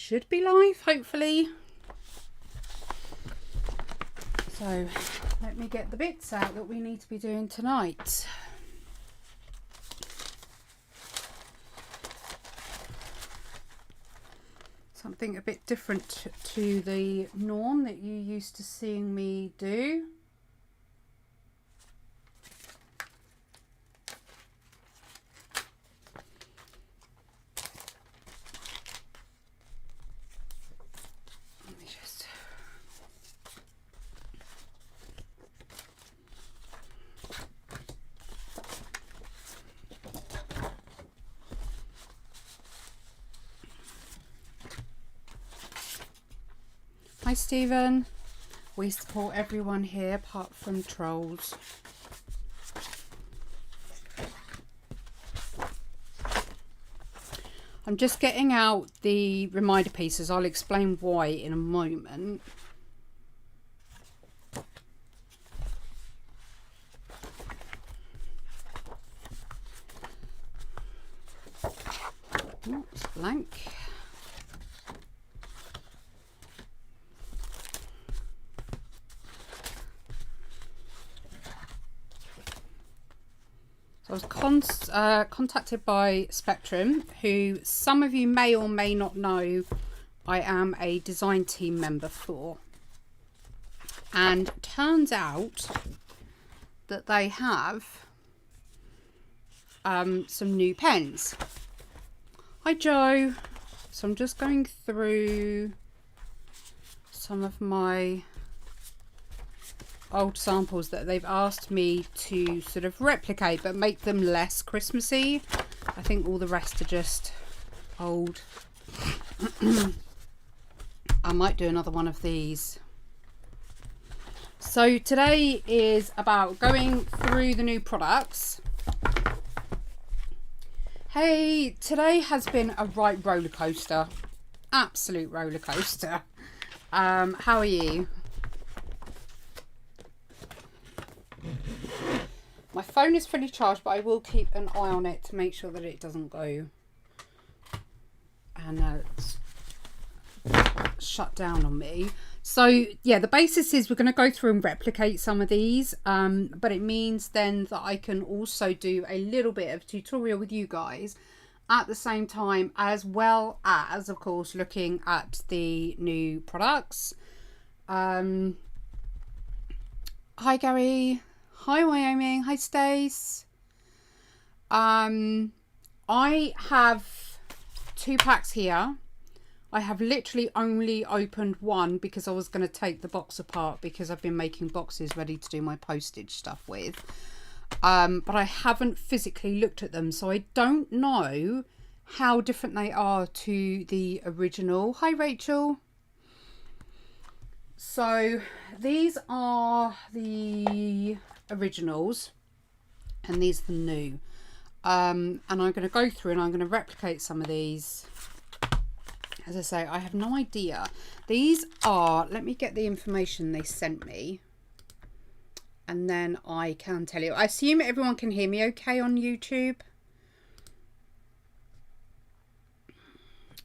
should be live, hopefully. So let me get the bits out that we need to be doing tonight. Something a bit different to the norm that you used to seeing me do. Hi Stephen, we support everyone here apart from trolls. I'm just getting out the reminder pieces. I'll explain why in a moment. Oh, it's blank. I was contacted by Spectrum, who some of you may or may not know I am a design team member for. And turns out that they have some new pens. Hi Joe. So I'm just going through some of my old samples that they've asked me to sort of replicate but make them less Christmassy. I think all the rest are just old. I might do another one of these. So today is about going through the new products. Hey, today has been a right roller coaster. Absolute roller coaster. How are you? My phone is fully charged, but I will keep an eye on it to make sure that it doesn't go and shut down on me. So yeah, the basis is we're going to go through and replicate some of these, but it means then that I can also do a little bit of tutorial with you guys at the same time, as well as of course looking at the new products. Hi Gary. Hi Wyoming. Hi Stace. I have 2 packs here. I have literally only opened one because I was going to take the box apart because I've been making boxes ready to do my postage stuff with. But I haven't physically looked at them, so I don't know how different they are to the original. Hi Rachel. So these are the originals and these are the new. And I'm going to go through and I'm going to replicate some of these. As I say, I have no idea. These are, let me get the information they sent me and then I can tell you. I assume everyone can hear me okay on YouTube.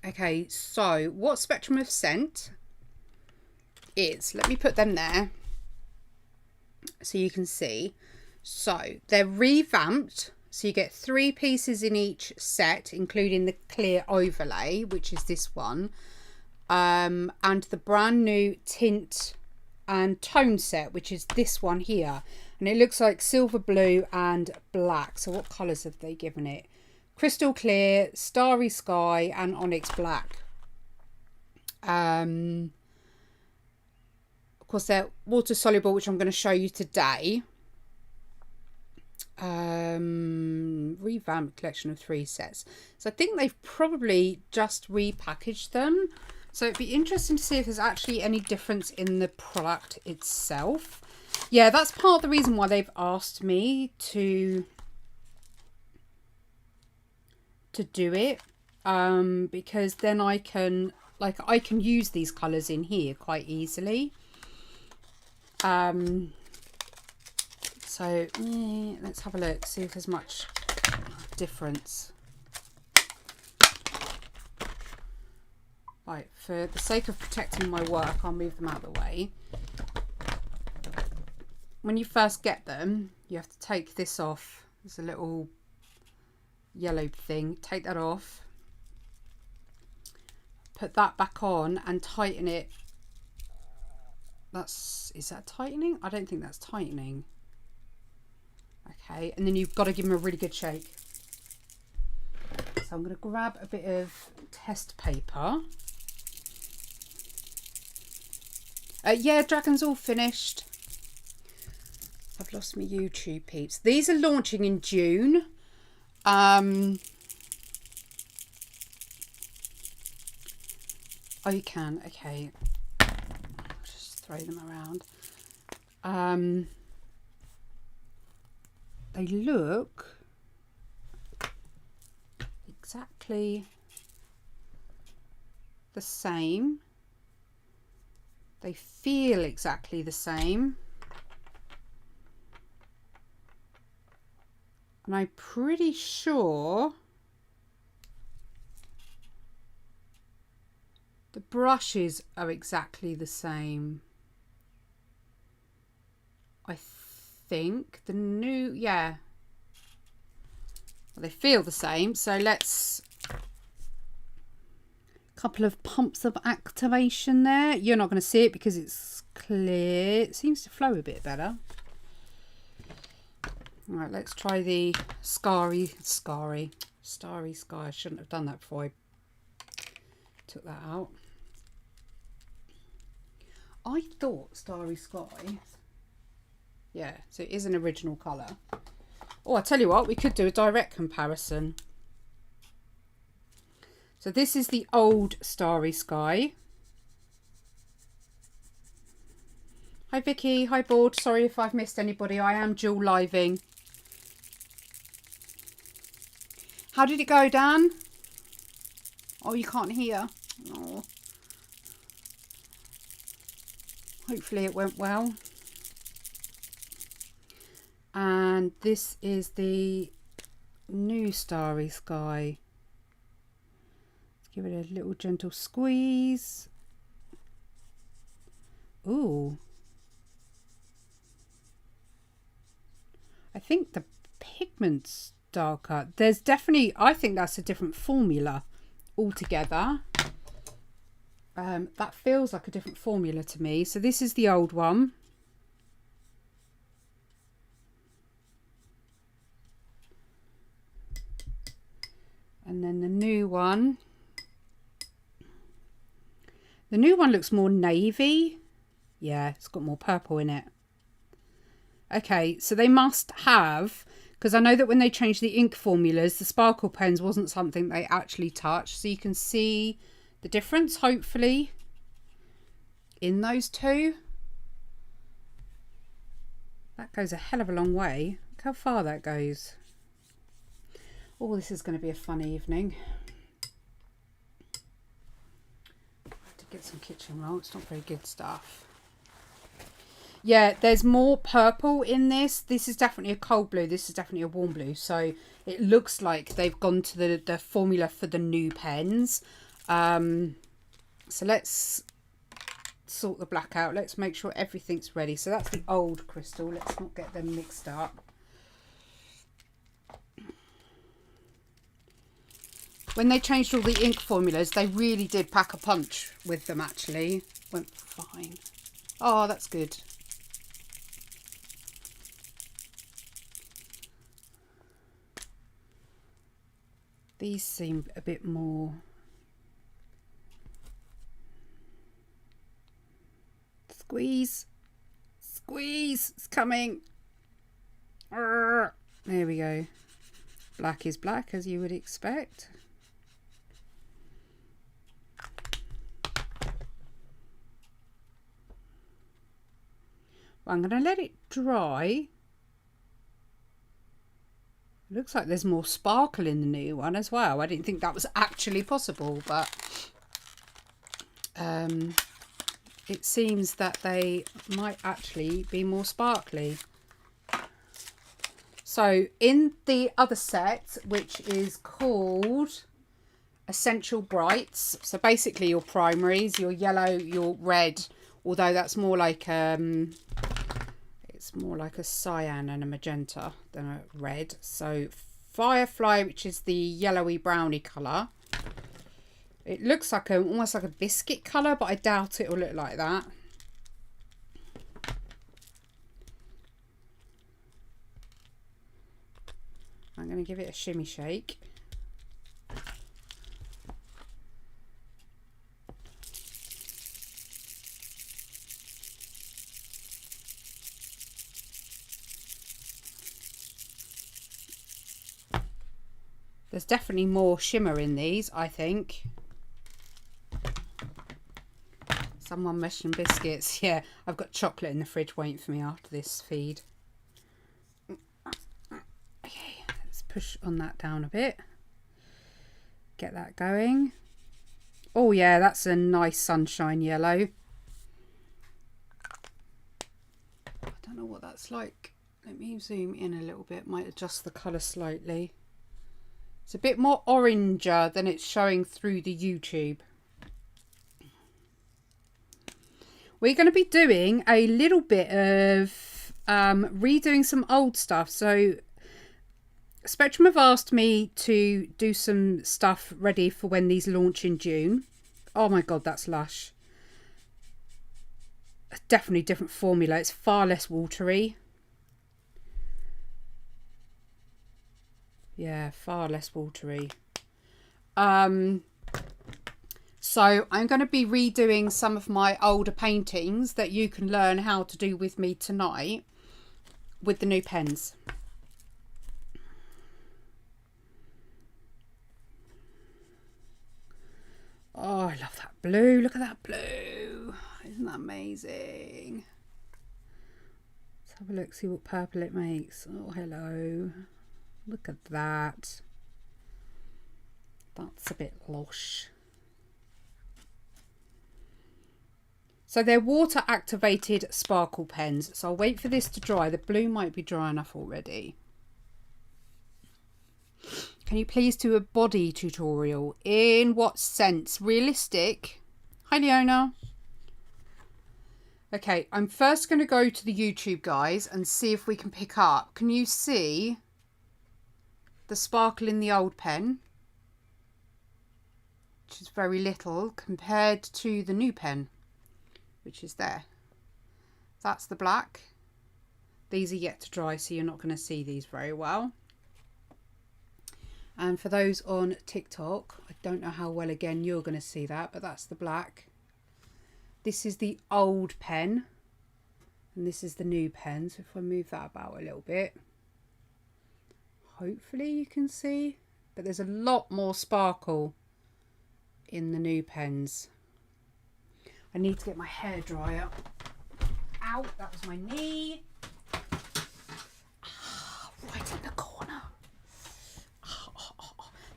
Okay, so what Spectrum have sent is, let me put them there so you can see. So they're revamped, so you get 3 pieces in each set, including the clear overlay, which is this one, and the brand new tint and tone set, which is this one here, and it looks like silver blue and black. So what colors have they given it? Crystal clear, starry sky and onyx black. Of course they're water soluble, which I'm going to show you today. Revamped collection of 3 sets. So I think they've probably just repackaged them. So it'd be interesting to see if there's actually any difference in the product itself. Yeah, that's part of the reason why they've asked me to do it. Because then I can use these colours in here quite easily. So let's have a look, see if there's much difference. Right, for the sake of protecting my work, I'll move them out of the way. When you first get them, you have to take this off. There's a little yellow thing. Take that off. Put that back on and tighten it. Is that tightening? I don't think that's tightening. Okay, and then you've got to give them a really good shake. So I'm going to grab a bit of test paper. Yeah, Dragon's all finished. I've lost my YouTube peeps. These are launching in June. Oh, you can. Okay. Just throw them around. They look exactly the same. They feel exactly the same. And I'm pretty sure the brushes are exactly the same. I think the new, yeah. Well, they feel the same. So let's, couple of pumps of activation there. You're not going to see it because it's clear. It seems to flow a bit better. All right, let's try the starry sky. I shouldn't have done that before I took that out. I thought starry sky. Yeah, so it is an original colour. Oh, I tell you what, we could do a direct comparison. So this is the old starry sky. Hi Vicky, hi Board. Sorry if I've missed anybody. I am dual living. How did it go, Dan? Oh, you can't hear. Oh. Hopefully it went well. And this is the new starry sky. Let's give it a little gentle squeeze. Ooh. I think the pigment's darker. There's definitely, I think that's a different formula altogether. That feels like a different formula to me. So this is the old one. And then the new one. The new one looks more navy. Yeah, it's got more purple in it. Okay, so they must have, because I know that when they changed the ink formulas, the sparkle pens wasn't something they actually touched. So you can see the difference, hopefully, in those two. That goes a hell of a long way. Look how far that goes. Oh, this is going to be a fun evening. I have to get some kitchen roll. It's not very good stuff. Yeah, there's more purple in this. This is definitely a cold blue. This is definitely a warm blue. So it looks like they've gone to the formula for the new pens. So let's sort the black out. Let's make sure everything's ready. So that's the old crystal. Let's not get them mixed up. When they changed all the ink formulas, they really did pack a punch with them, actually. Went fine. Oh, that's good. These seem a bit more... Squeeze. Squeeze. It's coming. There we go. Black is black, as you would expect. I'm going to let it dry. It looks like there's more sparkle in the new one as well. I didn't think that was actually possible, but it seems that they might actually be more sparkly. So in the other set, which is called essential brights. So basically your primaries, your yellow, your red, although that's more like it's more like a cyan and a magenta than a red. So Firefly, which is the yellowy browny colour. It looks like almost like a biscuit colour, but I doubt it will look like that. I'm going to give it a shimmy shake. There's definitely more shimmer in these, I think. Someone mentioned biscuits. Yeah, I've got chocolate in the fridge waiting for me after this feed. Okay, let's push on that down a bit. Get that going. Oh yeah, that's a nice sunshine yellow. I don't know what that's like. Let me zoom in a little bit. Might adjust the colour slightly. It's a bit more oranger than it's showing through the YouTube. We're going to be doing a little bit of redoing some old stuff. So Spectrum have asked me to do some stuff ready for when these launch in June. Oh my god, that's lush. Definitely different formula. It's far less watery. Yeah, far less watery. So I'm going to be redoing some of my older paintings that you can learn how to do with me tonight with the new pens. Oh, I love that blue. Look at that blue. Isn't that amazing? Let's have a look, see what purple it makes. Oh, hello. Look at that. That's a bit lush. So they're water activated sparkle pens. So I'll wait for this to dry. The blue might be dry enough already. Can you please do a body tutorial? In what sense? Realistic? Hi, Leona. Okay, I'm first going to go to the YouTube, guys, and see if we can pick up. Can you see the sparkle in the old pen? Which is very little compared to the new pen, which is there. That's the black. These are yet to dry, so you're not going to see these very well. And for those on TikTok, I don't know how well again you're going to see that, but that's the black. This is the old pen, and this is the new pen. So if I move that about a little bit, hopefully you can see, but there's a lot more sparkle in the new pens. I need to get my hair dryer. Ow, that was my knee. Right in the corner.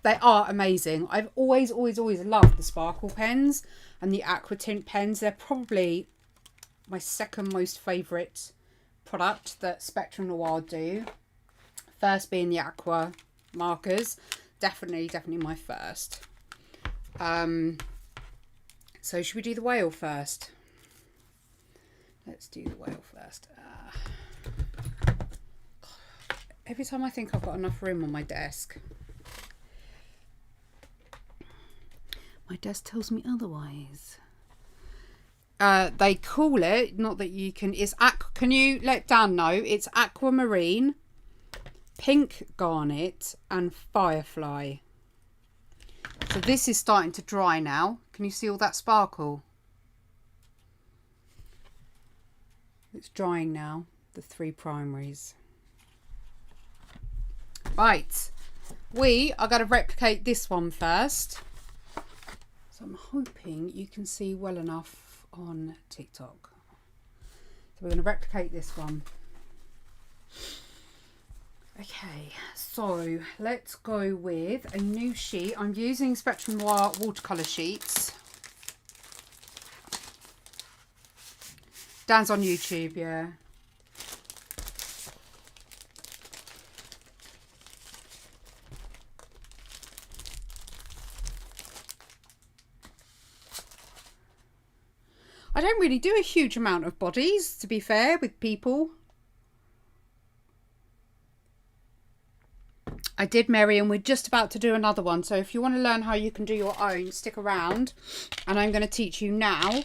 They are amazing. I've always loved the sparkle pens and the aqua tint pens. They're probably my second most favourite product that Spectrum Noir do. First being the aqua markers. Definitely my first. So should we do the whale first? Let's do the whale first. Every time I think I've got enough room on my desk, my desk tells me otherwise. They call it, not that you can, it's can you let Dan know? It's aquamarine, pink garnet and firefly. So this is starting to dry now. Can you see all that sparkle? It's drying now, the three primaries. Right, we are going to replicate this one first. So I'm hoping you can see well enough on TikTok. So we're going to replicate this one. Okay, so let's go with a new sheet. I'm using Spectrum Noir watercolor sheets. Dan's on YouTube, yeah. I don't really do a huge amount of bodies, to be fair, with people. I did Mary, and we're just about to do another one. So if you want to learn how you can do your own, stick around. And I'm going to teach you now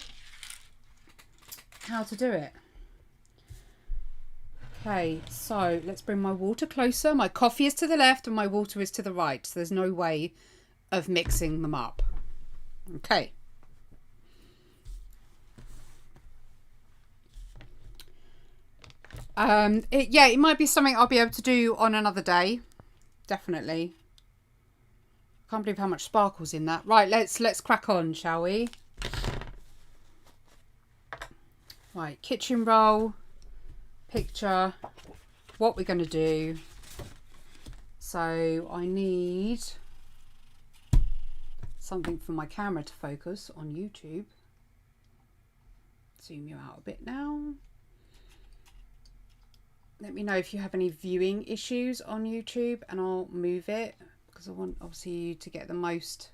how to do it. Okay, so let's bring my water closer. My coffee is to the left and my water is to the right. So there's no way of mixing them up. Okay. It might be something I'll be able to do on another day. Definitely. Can't believe how much sparkle's in that. Right, let's crack on, shall we? Right, kitchen roll, picture, what we're going to do. So I need something for my camera to focus on YouTube. Zoom you out a bit now. Let me know if you have any viewing issues on YouTube and I'll move it, because I want obviously you to get the most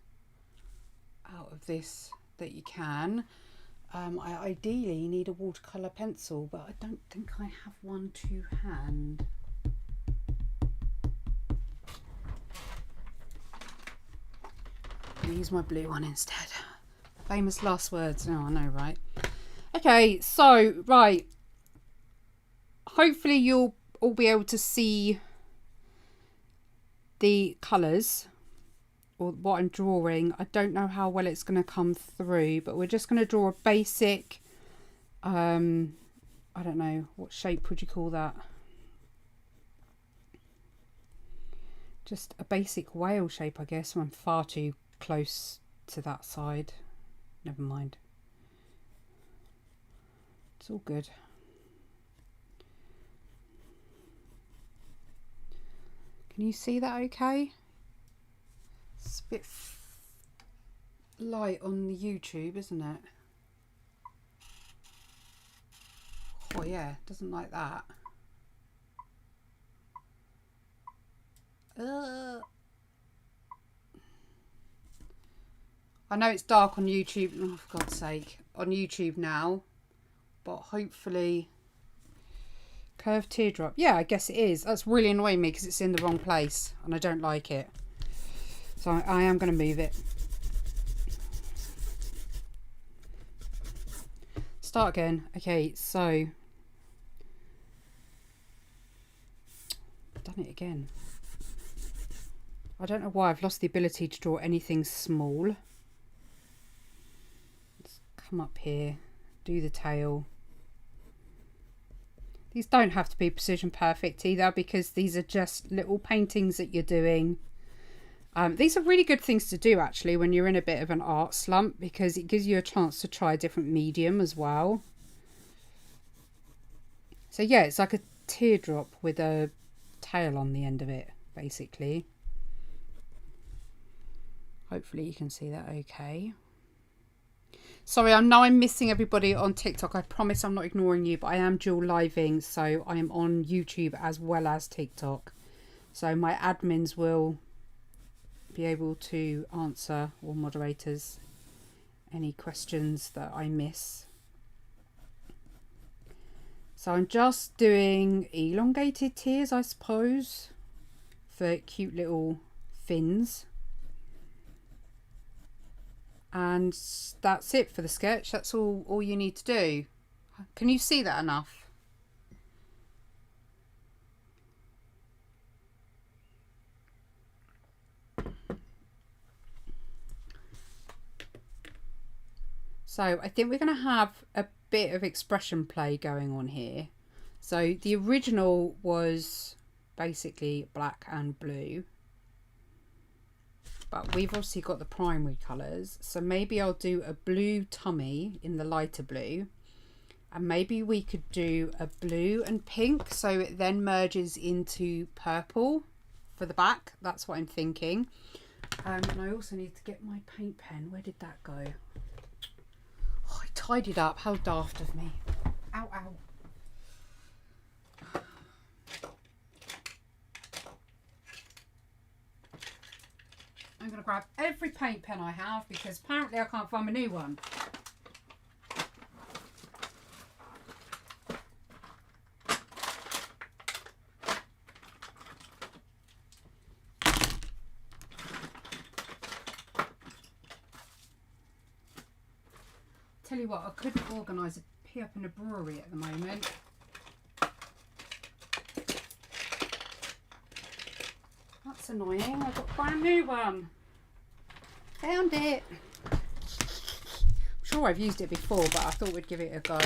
out of this that you can. I ideally need a watercolor pencil, but I don't think I have one to hand. I'll use my blue one instead. Famous last words. Oh, I know, right? Okay, so right. Hopefully you'll all be able to see the colours or what I'm drawing. I don't know how well it's going to come through, but we're just going to draw a basic, I don't know, what shape would you call that? Just a basic whale shape, I guess. I'm far too close to that side. Never mind. It's all good. Can you see that okay? It's a bit light on the YouTube, isn't it? Oh yeah, doesn't like that. I know it's dark on YouTube, oh for God's sake, on YouTube now, but hopefully... Curved teardrop. Yeah, I guess it is. That's really annoying me because it's in the wrong place and I don't like it. So I am going to move it. Start again. Okay, so I've done it again. I don't know why I've lost the ability to draw anything small. Let's come up here, do the tail. These don't have to be precision perfect either, because these are just little paintings that you're doing. These are really good things to do actually when you're in a bit of an art slump, because it gives you a chance to try a different medium as well. So yeah, it's like a teardrop with a tail on the end of it, basically. Hopefully you can see that okay. Sorry, I know I'm missing everybody on TikTok. I promise I'm not ignoring you, but I am dual living, so I am on YouTube as well as TikTok. So my admins will be able to answer, or moderators, any questions that I miss. So I'm just doing elongated tears, I suppose, for cute little fins. And that's it for the sketch. That's all you need to do. Can you see that enough? So I think we're going to have a bit of expression play going on here. So the original was basically black and blue. But we've obviously got the primary colours, so maybe I'll do a blue tummy in the lighter blue, and maybe we could do a blue and pink so it then merges into purple for the back. That's what I'm thinking. And I also need to get my paint pen. Where did that go? Oh, I tidied up. How daft of me. Ow, ow. I'm going to grab every paint pen I have because apparently I can't find my new one. tell you what, I couldn't organise a pee up in a brewery at the moment. That's annoying. I've got a brand new one. Found it. I'm sure I've used it before, but I thought we'd give it a go.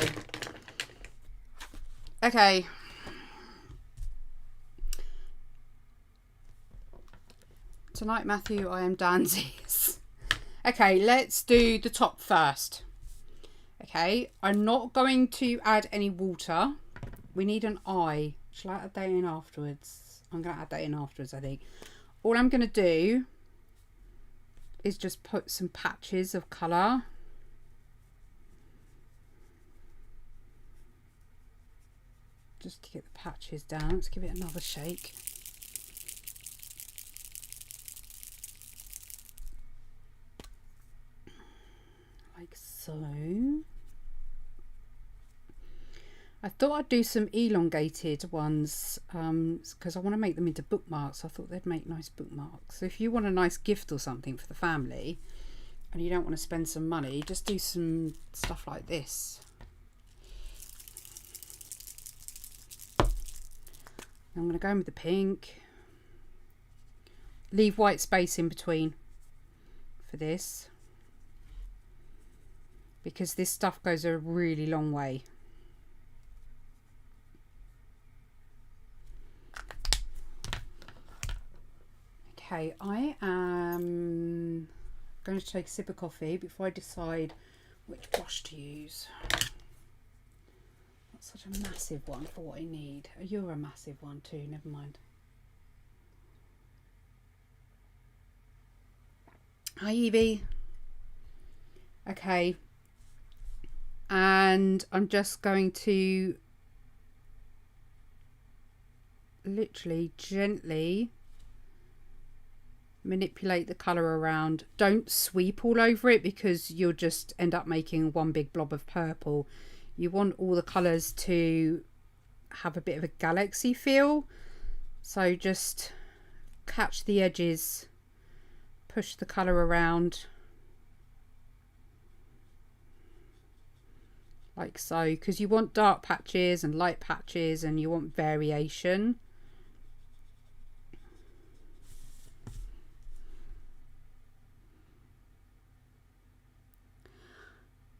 Okay. Tonight, Matthew, I am dansies. Okay, let's do the top first. Okay, I'm not going to add any water. We need an eye. Shall I add that in afterwards? I'm going to add that in afterwards, I think. All I'm going to do is just put some patches of colour. Just to get the patches down. Let's give it another shake. Like so. I thought I'd do some elongated ones because I want to make them into bookmarks. I thought they'd make nice bookmarks. So if you want a nice gift or something for the family and you don't want to spend some money, just do some stuff like this. I'm going to go in with the pink. Leave white space in between for this, because this stuff goes a really long way. Okay, I am going to take a sip of coffee before I decide which brush to use. That's such a massive one for what I need. You're a massive one too, never mind. Hi Evie. Okay. And I'm just going to literally gently manipulate the colour around. Don't sweep all over it because you'll just end up making one big blob of purple. You want all the colours to have a bit of a galaxy feel. So just catch the edges, push the colour around. Like so, because you want dark patches and light patches and you want variation.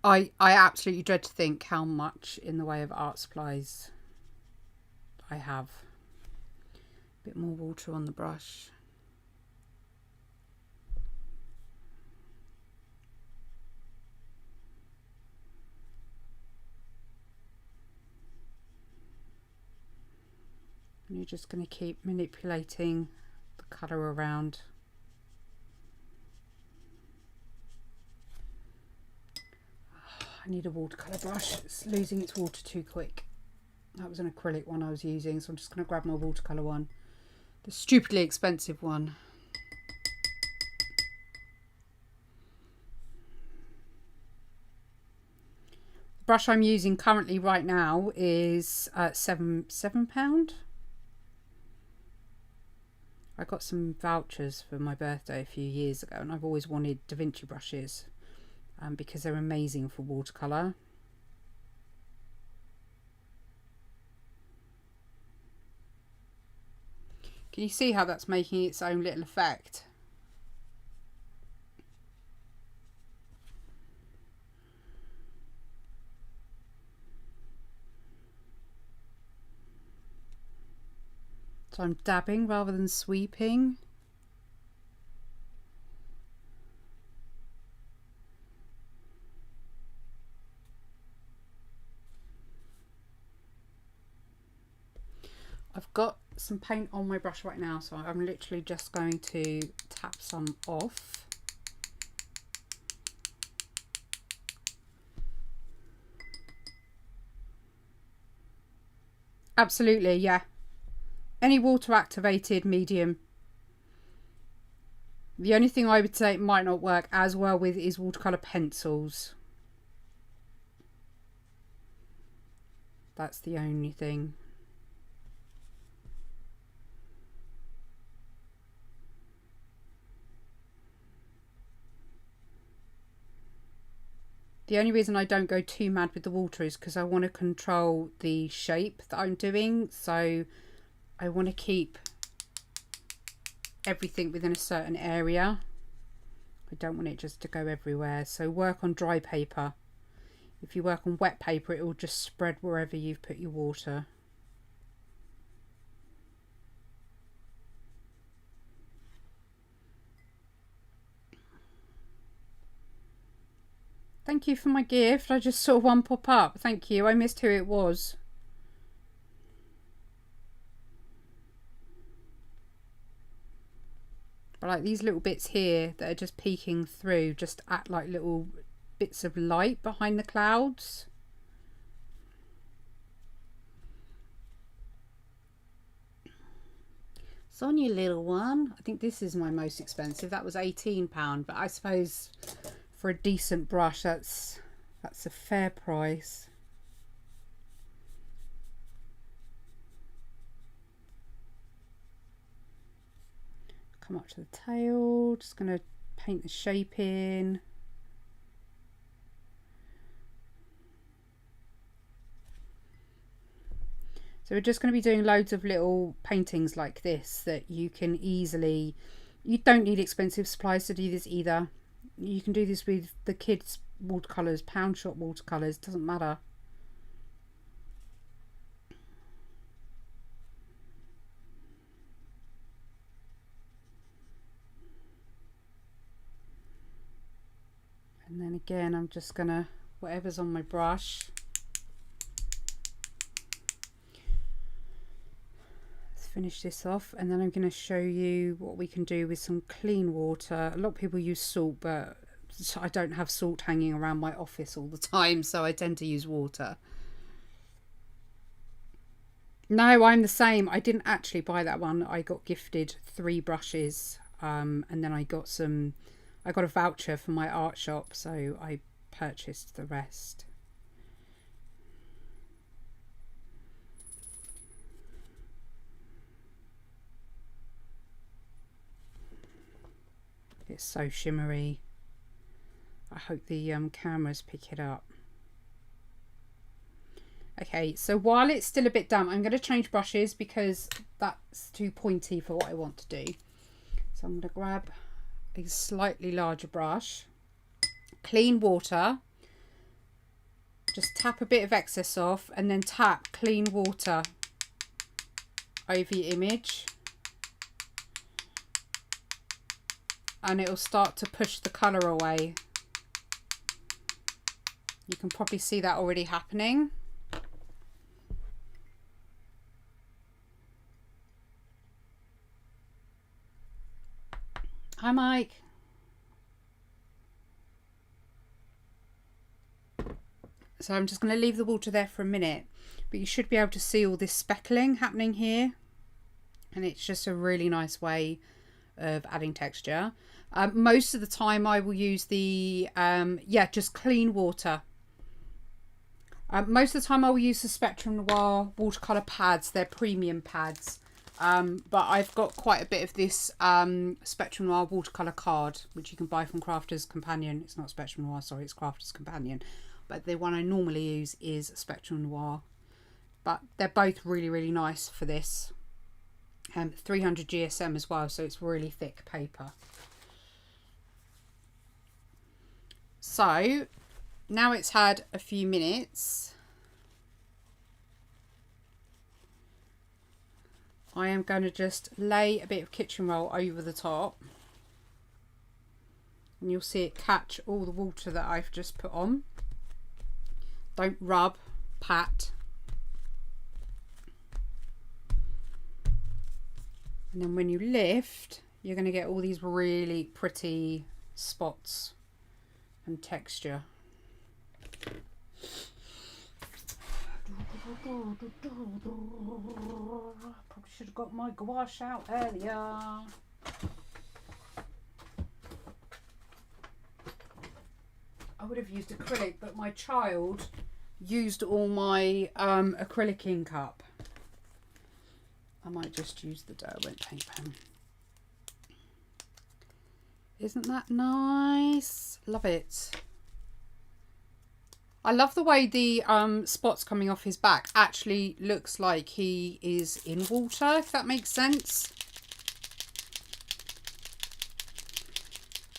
I absolutely dread to think how much in the way of art supplies I have. A bit more water on the brush. And you're just going to keep manipulating the colour around. I need a watercolour brush. It's losing its water too quick. That was an acrylic one I was using, so I'm just going to grab my watercolour one. The stupidly expensive one. The brush I'm using currently right now is £7. I got some vouchers for my birthday a few years ago and I've always wanted Da Vinci brushes because they're amazing for watercolour. Can you see how that's making its own little effect? So I'm dabbing rather than sweeping. I've got some paint on my brush right now, so I'm literally just going to tap some off. Absolutely, yeah. Any water activated medium. The only thing I would say it might not work as well with is watercolour pencils. That's the only thing. The only reason I don't go too mad with the water is because I want to control the shape that I'm doing. So I want to keep everything within a certain area. I don't want it just to go everywhere. So work on dry paper. If you work on wet paper, it will just spread wherever you've put your water. Thank you for my gift. I just saw one pop up. Thank you. I missed who it was. But like these little bits here that are just peeking through just act like little bits of light behind the clouds. It's on your little one. I think this is my most expensive. That was £18, but I suppose for a decent brush that's a fair price. Come up to the tail, just going to paint the shape in. So we're just going to be doing loads of little paintings like this that you can easily, you don't need expensive supplies to do this either. You can do this with the kids' watercolours, pound shop watercolours, doesn't matter. And then again, I'm just going to, whatever's on my brush, finish this off, and then I'm going to show you what we can do with some clean water. A lot of people use salt, but I don't have salt hanging around my office all the time, so I tend to use water. No, I'm the same. I didn't actually buy that one. I got gifted 3 brushes, and then I got a voucher for my art shop, so I purchased the rest. It's so shimmery. I hope the cameras pick it up. Okay, so while it's still a bit damp, I'm going to change brushes because that's too pointy for what I want to do. So I'm going to grab a slightly larger brush, clean water, just tap a bit of excess off, and then tap clean water over your image. And it'll start to push the colour away. You can probably see that already happening. Hi, Mike. So I'm just going to leave the water there for a minute, but you should be able to see all this speckling happening here. And it's just a really nice way of adding texture. Most of the time I will use the just clean water. Most of the time I will use the Spectrum Noir watercolor pads. They're premium pads, but I've got quite a bit of this Spectrum Noir watercolor card, which you can buy from Crafter's Companion. It's not Spectrum Noir, sorry, it's Crafter's Companion, but the one I normally use is Spectrum Noir. But they're both really nice for this. 300 GSM as well, so it's really thick paper. So now it's had a few minutes, I am going to just lay a bit of kitchen roll over the top, and you'll see it catch all the water that I've just put on. Don't rub, pat. And then when you lift, you're going to get all these really pretty spots and texture. Probably should have got my gouache out earlier. I would have used acrylic, but my child used all my acrylic ink up. I might just use the Derwent paint pen. Isn't that nice? Love it. I love the way the spots coming off his back actually looks like he is in water, if that makes sense.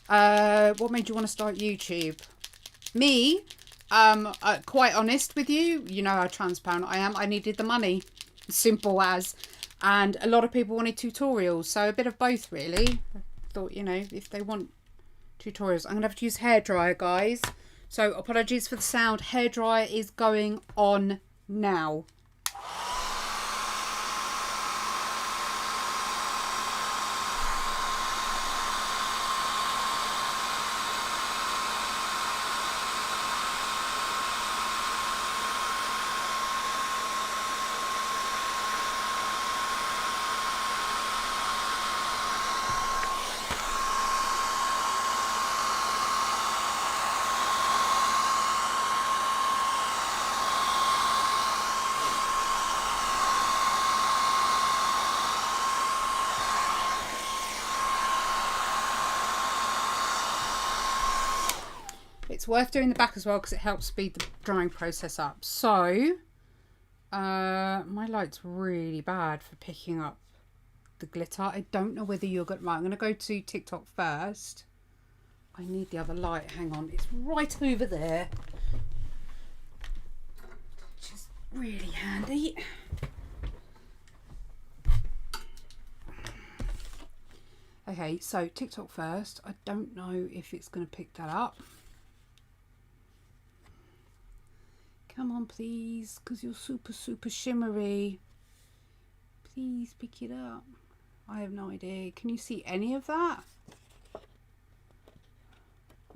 What made you want to start YouTube? Me, quite honest with you, you know how transparent I am. I needed the money, simple as. And a lot of people wanted tutorials, so a bit of both really. I thought, you know, if they want tutorials, I'm gonna have to use hairdryer, guys. So apologies for the sound. Hairdryer is going on now. It's worth doing the back as well because it helps speed the drying process up. So, my light's really bad for picking up the glitter. I don't know whether you're going to... Right, I'm going to go to TikTok first. I need the other light. Hang on. It's right over there. Which is really handy. Okay, so TikTok first. I don't know if it's going to pick that up. Come on, please, because you're super, super shimmery. Please pick it up. I have no idea. Can you see any of that? I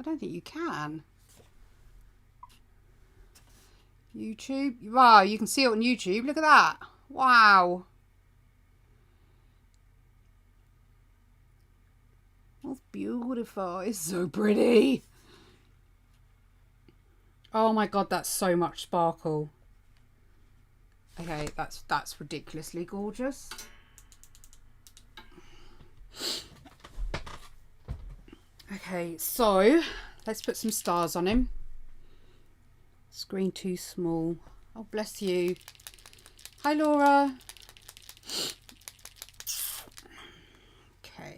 don't think you can. YouTube. Wow, you can see it on YouTube. Look at that. Wow. That's beautiful. It's so pretty. Oh my god, that's so much sparkle. Okay, that's ridiculously gorgeous. Okay, so let's put some stars on him. Screen too small. Oh, bless you. Hi, Laura. Okay,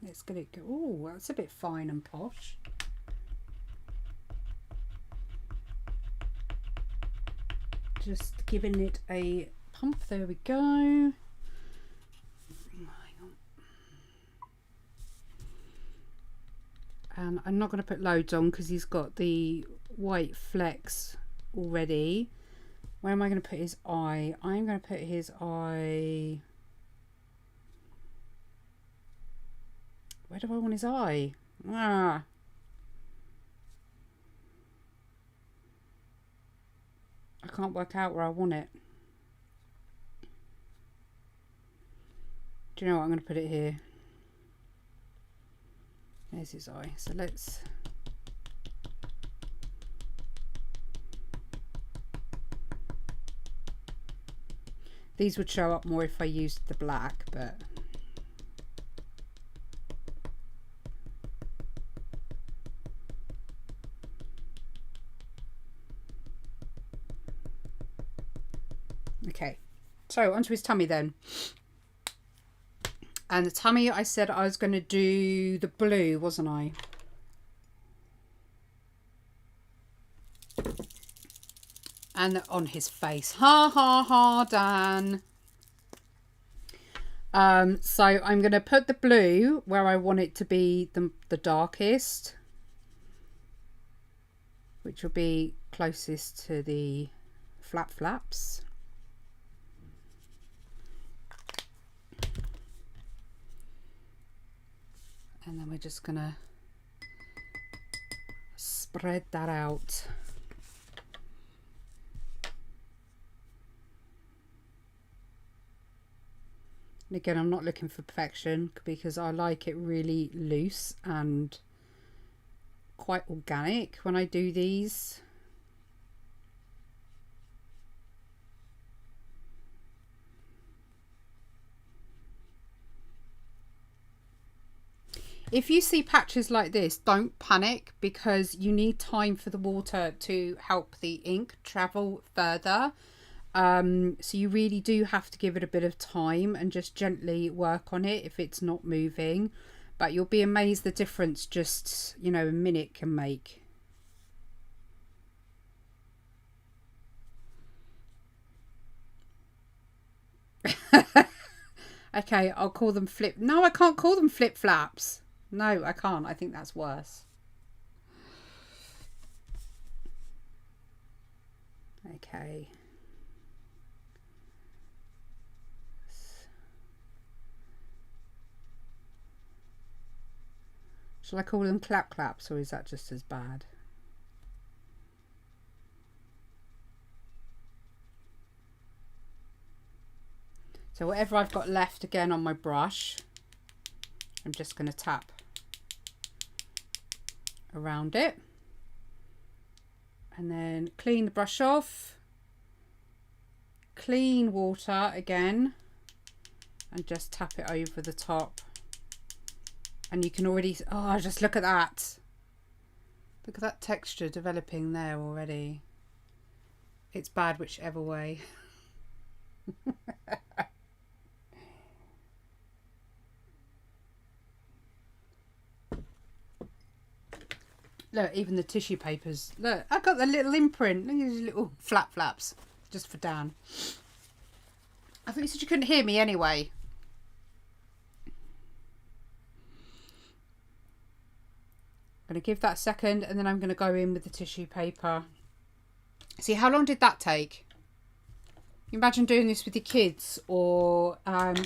let's get it go. Oh, that's a bit fine and posh. Just giving it a pump. There we go. And I'm not going to put loads on because he's got the white flecks already. Where am I going to put his eye? I'm going to put his eye... Where do I want his eye? Ah. I can't work out where I want it. Do you know what? I'm going to put it here. There's his eye. So let's... These would show up more if I used the black, but... Okay, so onto his tummy then. And the tummy, I said I was going to do the blue, wasn't I? And on his face. Ha ha ha, Dan. So I'm going to put the blue where I want it to be the darkest, which will be closest to the flaps. And then we're just going to spread that out. And again, I'm not looking for perfection because I like it really loose and quite organic when I do these. If you see patches like this, don't panic, because you need time for the water to help the ink travel further. So you really do have to give it a bit of time and just gently work on it if it's not moving. But you'll be amazed the difference just, you know, a minute can make. Okay, I'll call them flip. No, I can't call them flip flaps. No, I can't. I think that's worse. Okay. Shall I call them clap claps, or is that just as bad? So whatever I've got left again on my brush, I'm just going to tap around it and then clean the brush off, clean water again, and just tap it over the top. And you can already, oh, just look at that. Look at that texture developing there already. It's bad whichever way. Look, even the tissue papers. Look, I got the little imprint. Look at these little flap flaps. Just for Dan. I thought you said you couldn't hear me anyway. I'm going to give that a second, and then I'm going to go in with the tissue paper. See, how long did that take? Imagine doing this with your kids, or,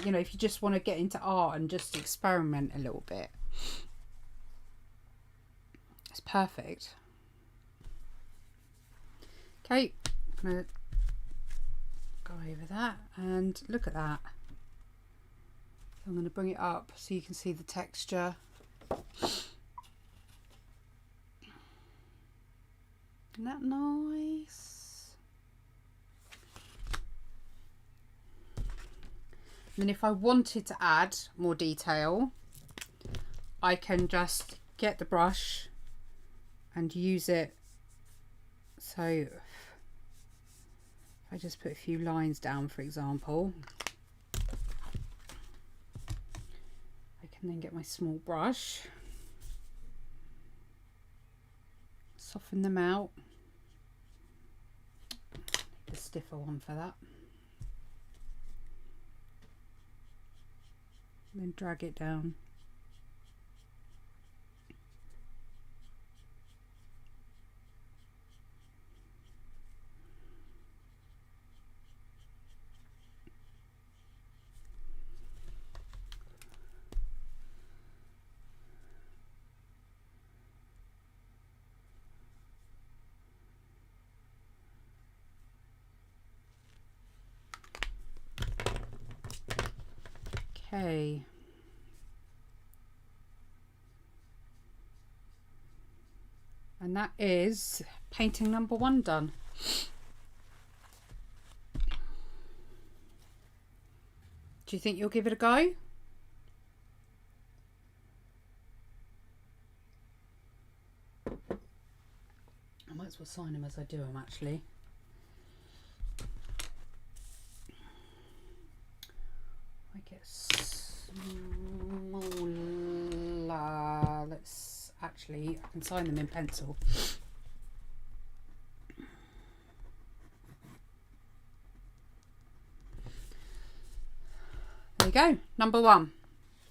you know, if you just want to get into art and just experiment a little bit. It's perfect. Okay, I'm going to go over that, and look at that. I'm going to bring it up so you can see the texture. Isn't that nice? And then if I wanted to add more detail, I can just get the brush and use it. So if I just put a few lines down, for example, I can then get my small brush, soften them out. Need a stiffer one for that. And then drag it down. Okay. And that is painting number 1 done. Do you think you'll give it a go? I might as well sign them as I do them, actually. I get smaller. Let's actually, I can sign them in pencil. There you go, number 1.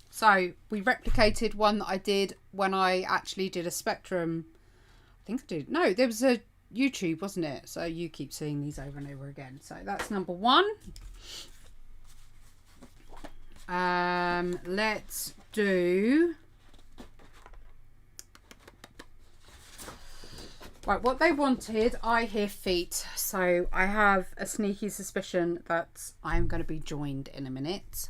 So we replicated one that I did when I actually did a Spectrum. I think I did. No, there was a YouTube, wasn't it? So you keep seeing these over and over again. So that's number 1. Let's do, right, what they wanted. I hear feet, so I have a sneaky suspicion that I'm going to be joined in a minute.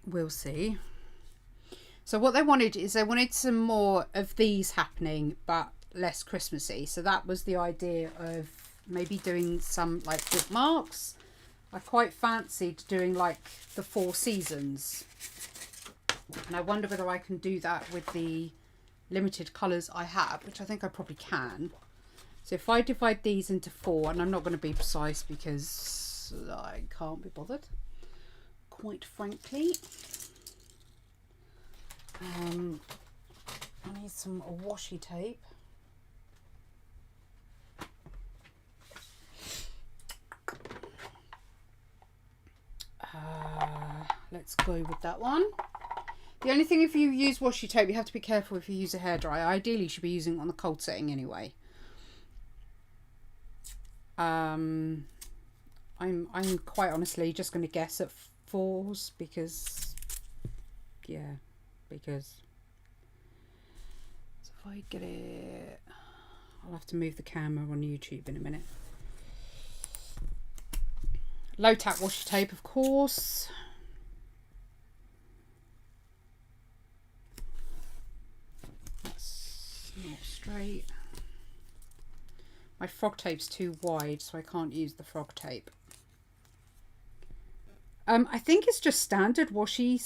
We'll see. So what they wanted is they wanted some more of these happening, but less Christmassy. So that was the idea of maybe doing some like bookmarks. I quite fancied doing like the 4 seasons. And I wonder whether I can do that with the limited colours I have, which I think I probably can. So if I divide these into 4, and I'm not going to be precise because I can't be bothered, quite frankly. I need some washi tape. Let's go with that one. The only thing, if you use washi tape, you have to be careful if you use a hairdryer. Ideally, you should be using it on the cold setting anyway. I'm quite honestly just going to guess at 4s because, yeah, because. So if I get it, I'll have to move the camera on YouTube in a minute. Low tack washi tape, of course. That's not straight. My frog tape's too wide, so I can't use the frog tape. I think it's just standard washi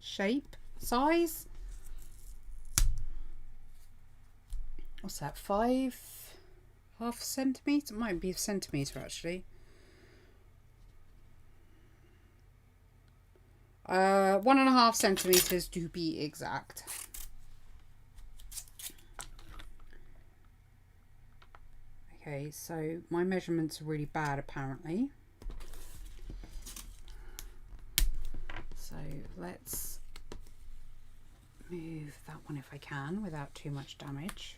shape size. What's that? 5.5 centimetres? It might be a centimetre actually. 1.5 centimetres to be exact. Okay, so my measurements are really bad apparently. So let's move that one if I can without too much damage.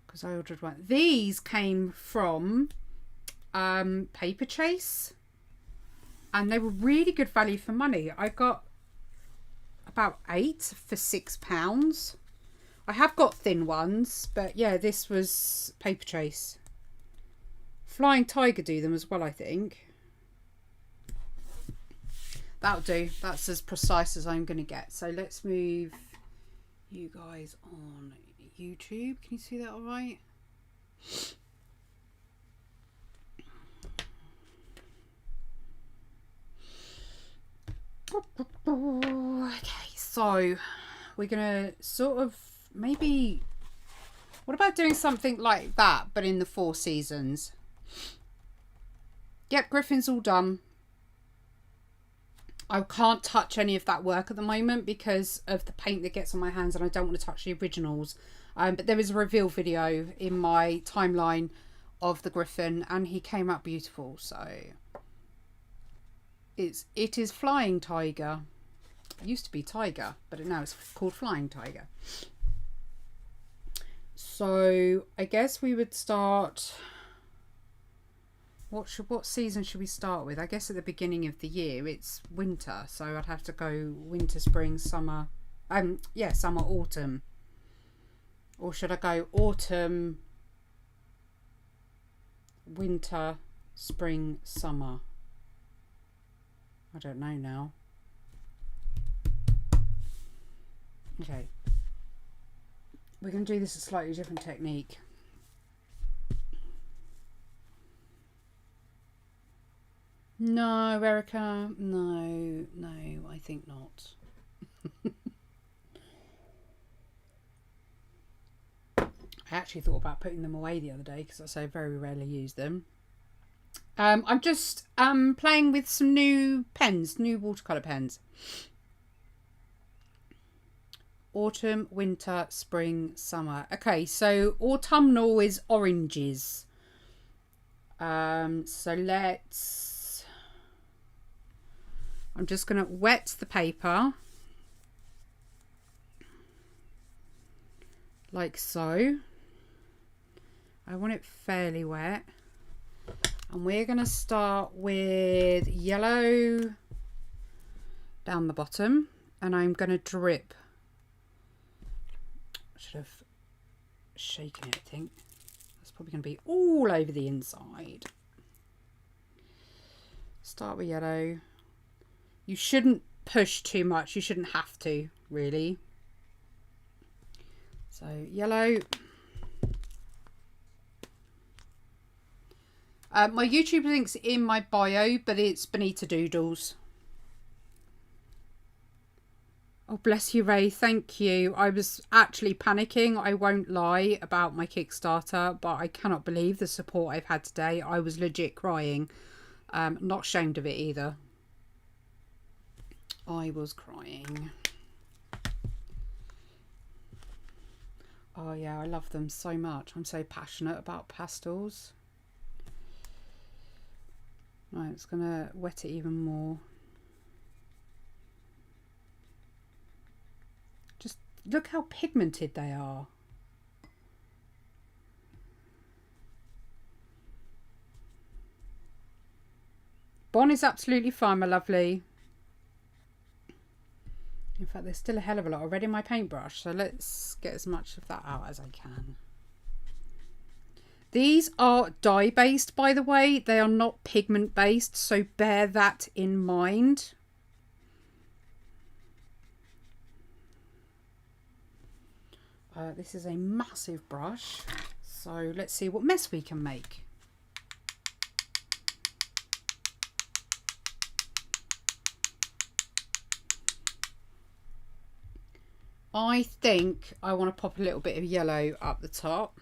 Because I ordered one. These came from Paper Chase and they were really good value for money. I got about 8 for £6. I have got thin ones, but yeah, this was Paper Chase. Flying Tiger do them as well, I think. That'll do. That's as precise as I'm going to get. So let's move you guys on YouTube. Can you see that all right? Okay, so we're gonna sort of maybe, what about doing something like that but in the 4 seasons? Yep, Griffin's all done. I can't touch any of that work at the moment because of the paint that gets on my hands, and I don't want to touch the originals. But there is a reveal video in my timeline of the Griffin and he came out beautiful. So it is Flying Tiger. It used to be Tiger, but now it's called Flying Tiger. So I guess we would start. What season should we start with? I guess at the beginning of the year it's winter, so I'd have to go winter, spring, summer. Yeah, summer, autumn. Or should I go autumn, winter, spring, summer? I don't know now. Okay. We're going to do this a slightly different technique. No, Erica. No, I think not. I actually thought about putting them away the other day because I very rarely use them. I'm just playing with some new pens, new watercolor pens. Autumn, winter, spring, summer. Okay, so autumnal is oranges. So let's... I'm just going to wet the paper. Like so. I want it fairly wet. And we're going to start with yellow down the bottom. And I'm going to drip. I should have shaken it, I think. That's probably going to be all over the inside. Start with yellow. You shouldn't push too much. You shouldn't have to, really. So yellow. My YouTube link's in my bio, but it's Benita Doodles. Oh, bless you, Ray. Thank you. I was actually panicking, I won't lie, about my Kickstarter, but I cannot believe the support I've had today. I was legit crying. Not ashamed of it either. I was crying. Oh yeah, I love them so much. I'm so passionate about pastels. Right, it's gonna wet it even more. Just look how pigmented they are. Bon is absolutely fine, my lovely. In fact, there's still a hell of a lot already in my paintbrush, so let's get as much of that out as I can. These are dye based, by the way. They are not pigment based, so bear that in mind. This is a massive brush, so let's see what mess we can make. I think I want to pop a little bit of yellow up the top.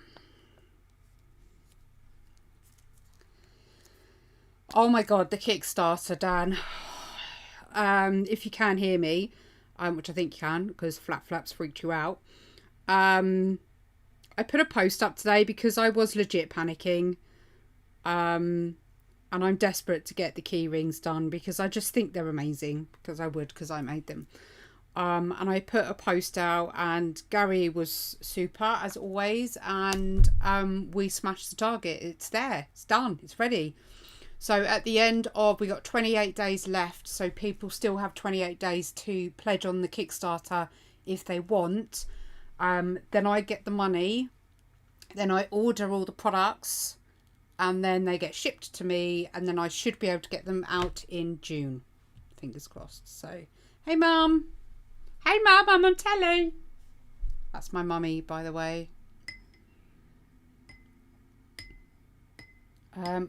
Oh my god, the Kickstarter, Dan. If you can hear me, which I think you can because Flap Flaps freaked you out. I put a post up today because I was legit panicking. And I'm desperate to get the key rings done because I just think they're amazing, because I made them. And I put a post out and Gary was super as always, and we smashed the target. It's there, it's done, it's ready. So at the end of, we got 28 days left, so people still have 28 days to pledge on the Kickstarter if they want. Then I get the money, then I order all the products, and then they get shipped to me, and then I should be able to get them out in June. Fingers crossed. So, hey mum. Hey mum, I'm on telly. That's my mummy, by the way.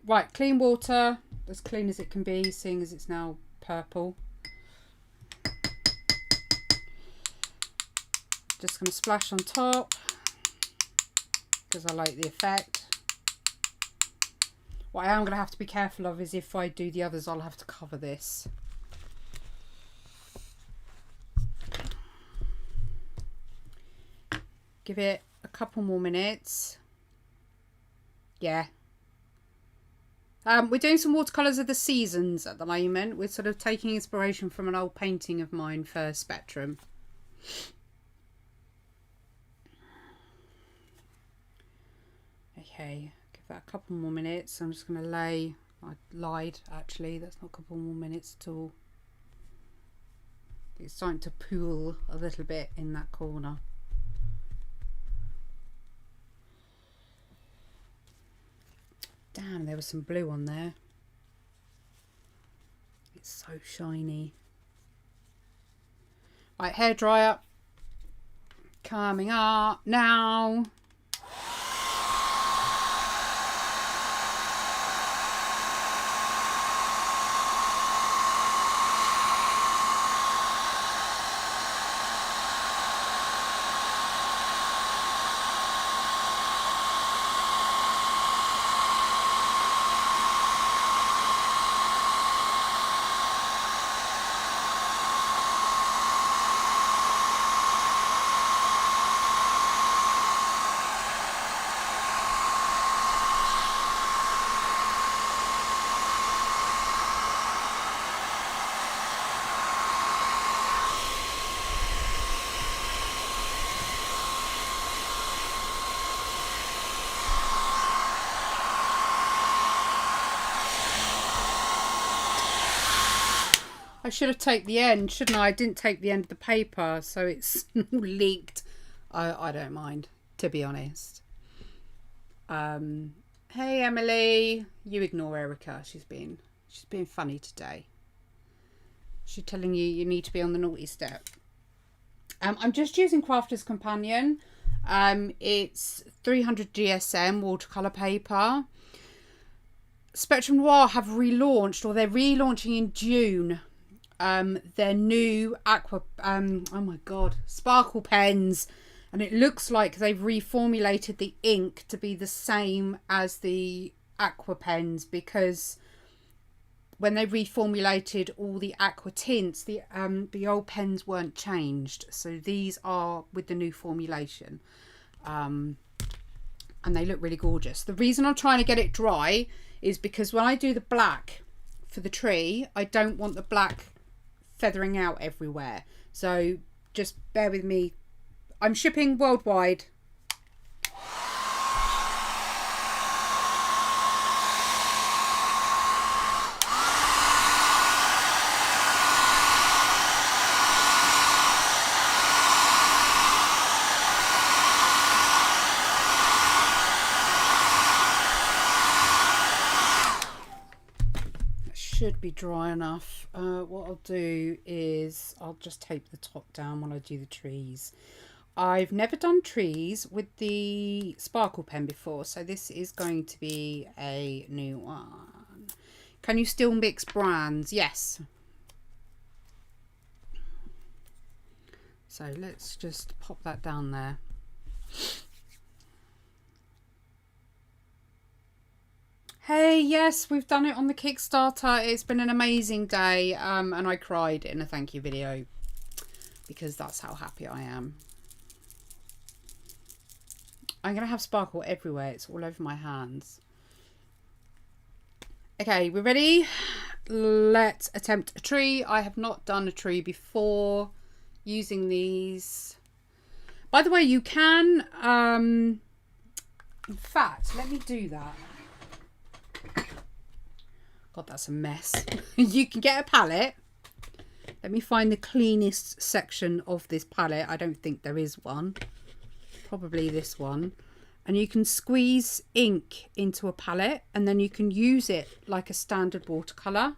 Right, clean water, as clean as it can be, seeing as it's now purple. Just going to splash on top because I like the effect. What I am going to have to be careful of is if I do the others, I'll have to cover this. Give it a couple more minutes. Yeah. We're doing some watercolours of the seasons at the moment. We're sort of taking inspiration from an old painting of mine for Spectrum. Okay, give that a couple more minutes. I'm just going to lay, I lied actually, that's not a couple more minutes at all. It's starting to pool a little bit in that corner. Damn, there was some blue on there. It's so shiny. Right, hairdryer coming up now. I should have taken the end, shouldn't I? I didn't take the end of the paper, so it's leaked. I don't mind, to be honest. Hey Emily, you ignore Erica. She's being funny today. She's telling you need to be on the naughty step. I'm just using Crafter's Companion. It's 300 GSM watercolor paper. Spectrum Noir have relaunched, or they're relaunching in June, their new aqua, oh my god, sparkle pens. And it looks like they've reformulated the ink to be the same as the aqua pens, because when they reformulated all the aqua tints, the old pens weren't changed. So these are with the new formulation. And they look really gorgeous. The reason I'm trying to get it dry is because when I do the black for the tree, I don't want the black feathering out everywhere. So just bear with me. I'm shipping worldwide. Should be dry enough. What I'll do is I'll just tape the top down when I do the trees. I've never done trees with the sparkle pen before, so this is going to be a new one. Can you still mix brands? Yes. So let's just pop that down there. Hey, yes, we've done it on the Kickstarter. It's been an amazing day, and I cried in a thank you video because that's how happy I am. I'm going to have sparkle everywhere. It's all over my hands. Okay, we're ready. Let's attempt a tree. I have not done a tree before using these. By the way, you can, in fact, let me do that. God, that's a mess. You can get a palette. Let me find the cleanest section of this palette. I don't think there is one. Probably this one. And you can squeeze ink into a palette and then you can use it like a standard watercolor.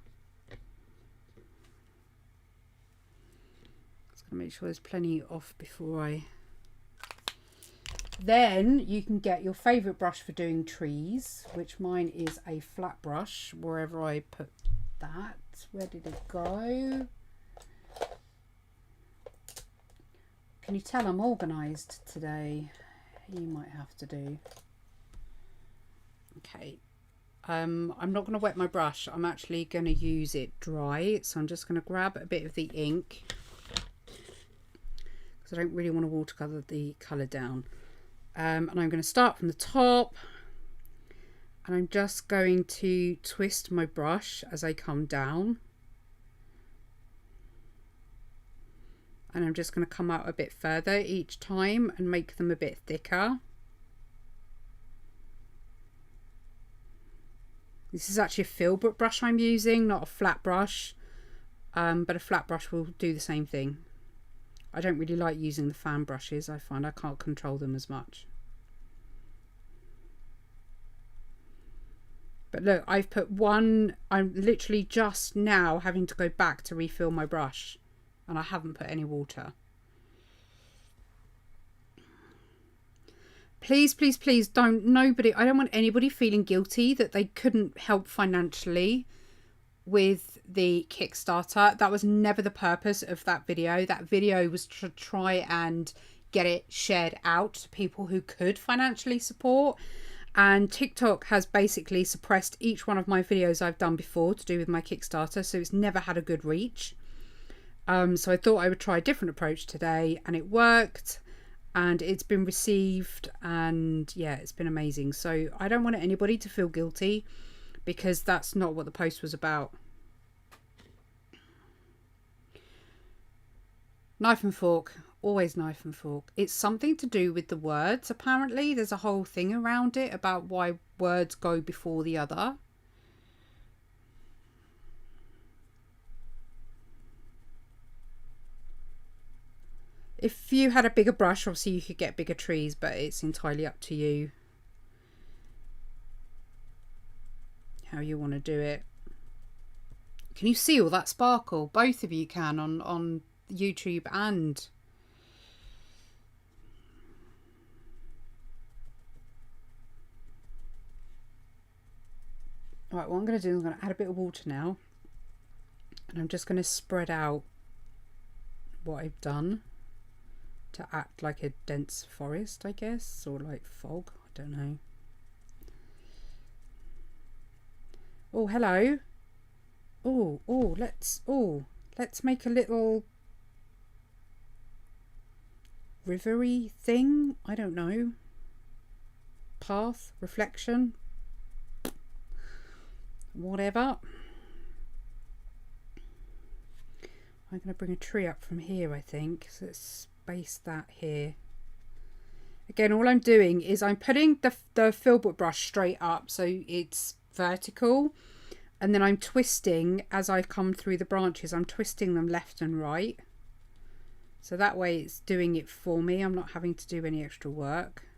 Just gonna make sure there's plenty off before I... Then you can get your favourite brush for doing trees, which mine is a flat brush, wherever I put that. Where did it go? Can you tell I'm organised today? You might have to do. Okay. I'm not going to wet my brush. I'm actually going to use it dry. So I'm just going to grab a bit of the ink, because I don't really want to watercolour the colour down. And I'm going to start from the top, and I'm just going to twist my brush as I come down, and I'm just going to come out a bit further each time and make them a bit thicker. This is actually a filbert brush I'm using, not a flat brush, but a flat brush will do the same thing. I don't really like using the fan brushes. I find I can't control them as much. But look, I've put one, I'm literally just now having to go back to refill my brush, and I haven't put any water. Please, please, please don't, I don't want anybody feeling guilty that they couldn't help financially with the Kickstarter. That was never the purpose of that video. That video was to try and get it shared out to people who could financially support. And TikTok has basically suppressed each one of my videos I've done before to do with my Kickstarter, so it's never had a good reach. So I thought I would try a different approach today, and it worked, and it's been received, and yeah, it's been amazing. So I don't want anybody to feel guilty, because that's not what the post was about. Knife and fork, always knife and fork. It's something to do with the words, apparently. There's a whole thing around it about why words go before the other. If you had a bigger brush, obviously you could get bigger trees, but it's entirely up to you how you want to do it. Can you see all that sparkle? Both of you can on YouTube and Right, what I'm going to do is I'm going to add a bit of water now. And I'm just going to spread out what I've done to act like a dense forest, I guess, or like fog. I don't know. Oh, hello. Let's make a little rivery thing. I don't know. Path, reflection, whatever. I'm going to bring a tree up from here, I think. So let's space that here. Again, all I'm doing is I'm putting the filbert brush straight up so it's vertical. And then I'm twisting as I come through the branches. I'm twisting them left and right. So that way it's doing it for me. I'm not having to do any extra work.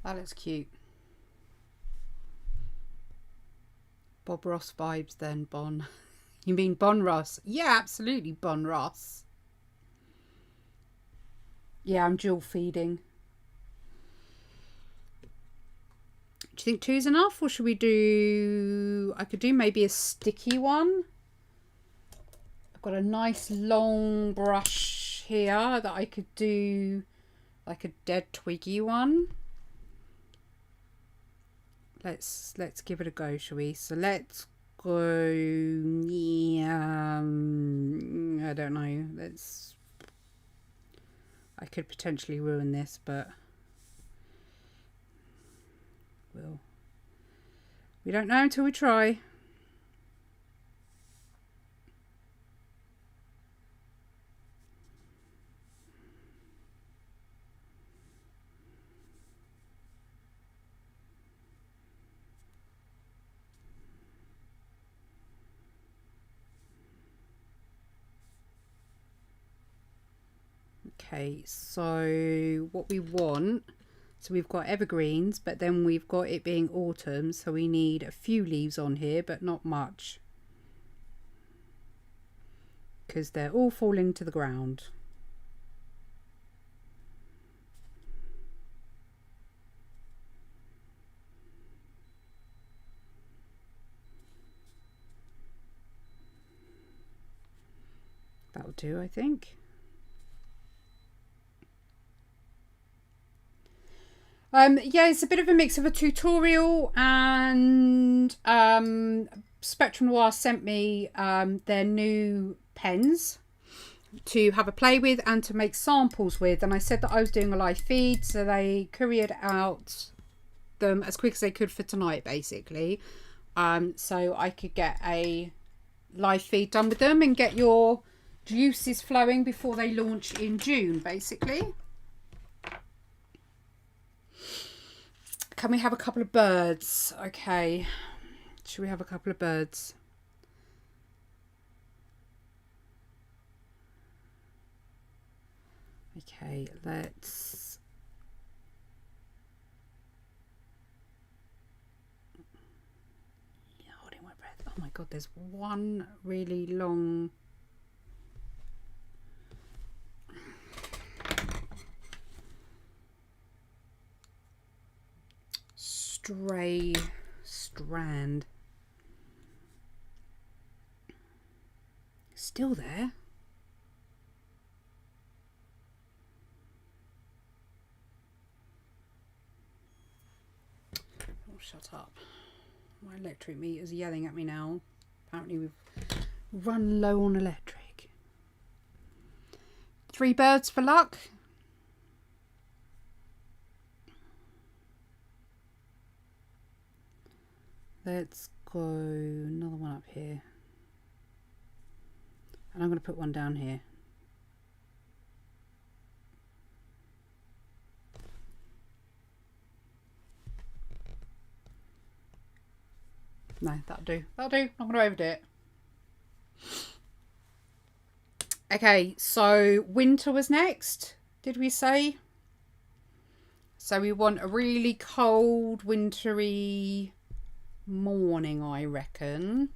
That looks cute. Bob Ross vibes then, Bon. You mean Bon Ross? Yeah, absolutely, Bon Ross. Yeah, I'm dual feeding. Do you think 2's enough, or should we do... I could do maybe a sticky one. I've got a nice long brush here that I could do like a dead twiggy one. Let's give it a go, shall we? So let's go. Yeah, I don't know. I could potentially ruin this, but we don't know until we try. Okay, so what we want, so we've got evergreens, but then we've got it being autumn, so we need a few leaves on here, but not much, because they're all falling to the ground. That'll do, I think. Yeah, it's a bit of a mix of a tutorial and Spectrum Noir sent me their new pens to have a play with and to make samples with, and I said that I was doing a live feed, so they couriered out them as quick as they could for tonight, basically, so I could get a live feed done with them and get your juices flowing before they launch in June, basically. Can we have a couple of birds? Okay. Should we have a couple of birds? Okay, let's... Yeah, holding my breath. Oh my god, there's one really long... stray strand still there. Oh, shut up. My electric meter's yelling at me now. Apparently we've run low on electric. 3 birds for luck. Let's go another one up here. And I'm going to put one down here. No, that'll do. That'll do. I'm going to overdo it. Okay, so winter was next, did we say? So we want a really cold, wintry morning, I reckon.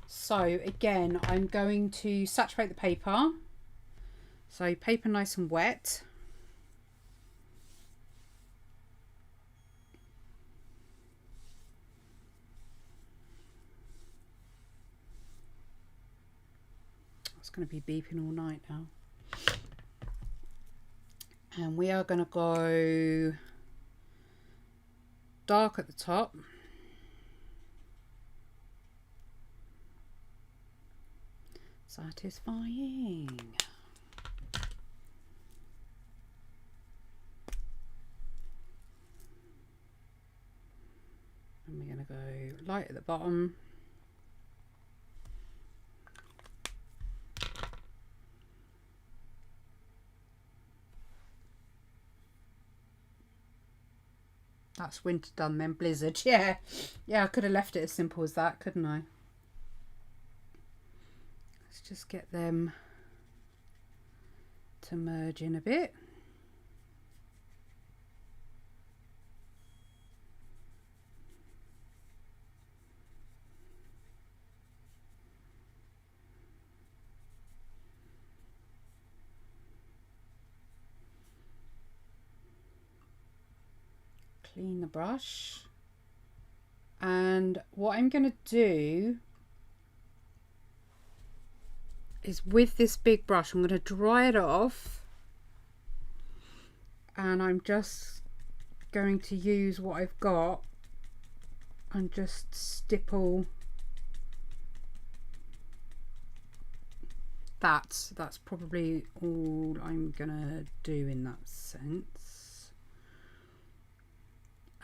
So again, I'm going to saturate the paper. So paper nice and wet. It's going to be beeping all night now. And we are going to go dark at the top. Satisfying. And we're going to go light at the bottom. That's winter done then, blizzard. Yeah, I could have left it as simple as that, couldn't I? Let's just get them to merge in a bit. Clean the brush. And what I'm going to do is with this big brush, I'm going to dry it off. And I'm just going to use what I've got and just stipple that. That's probably all I'm going to do in that sense.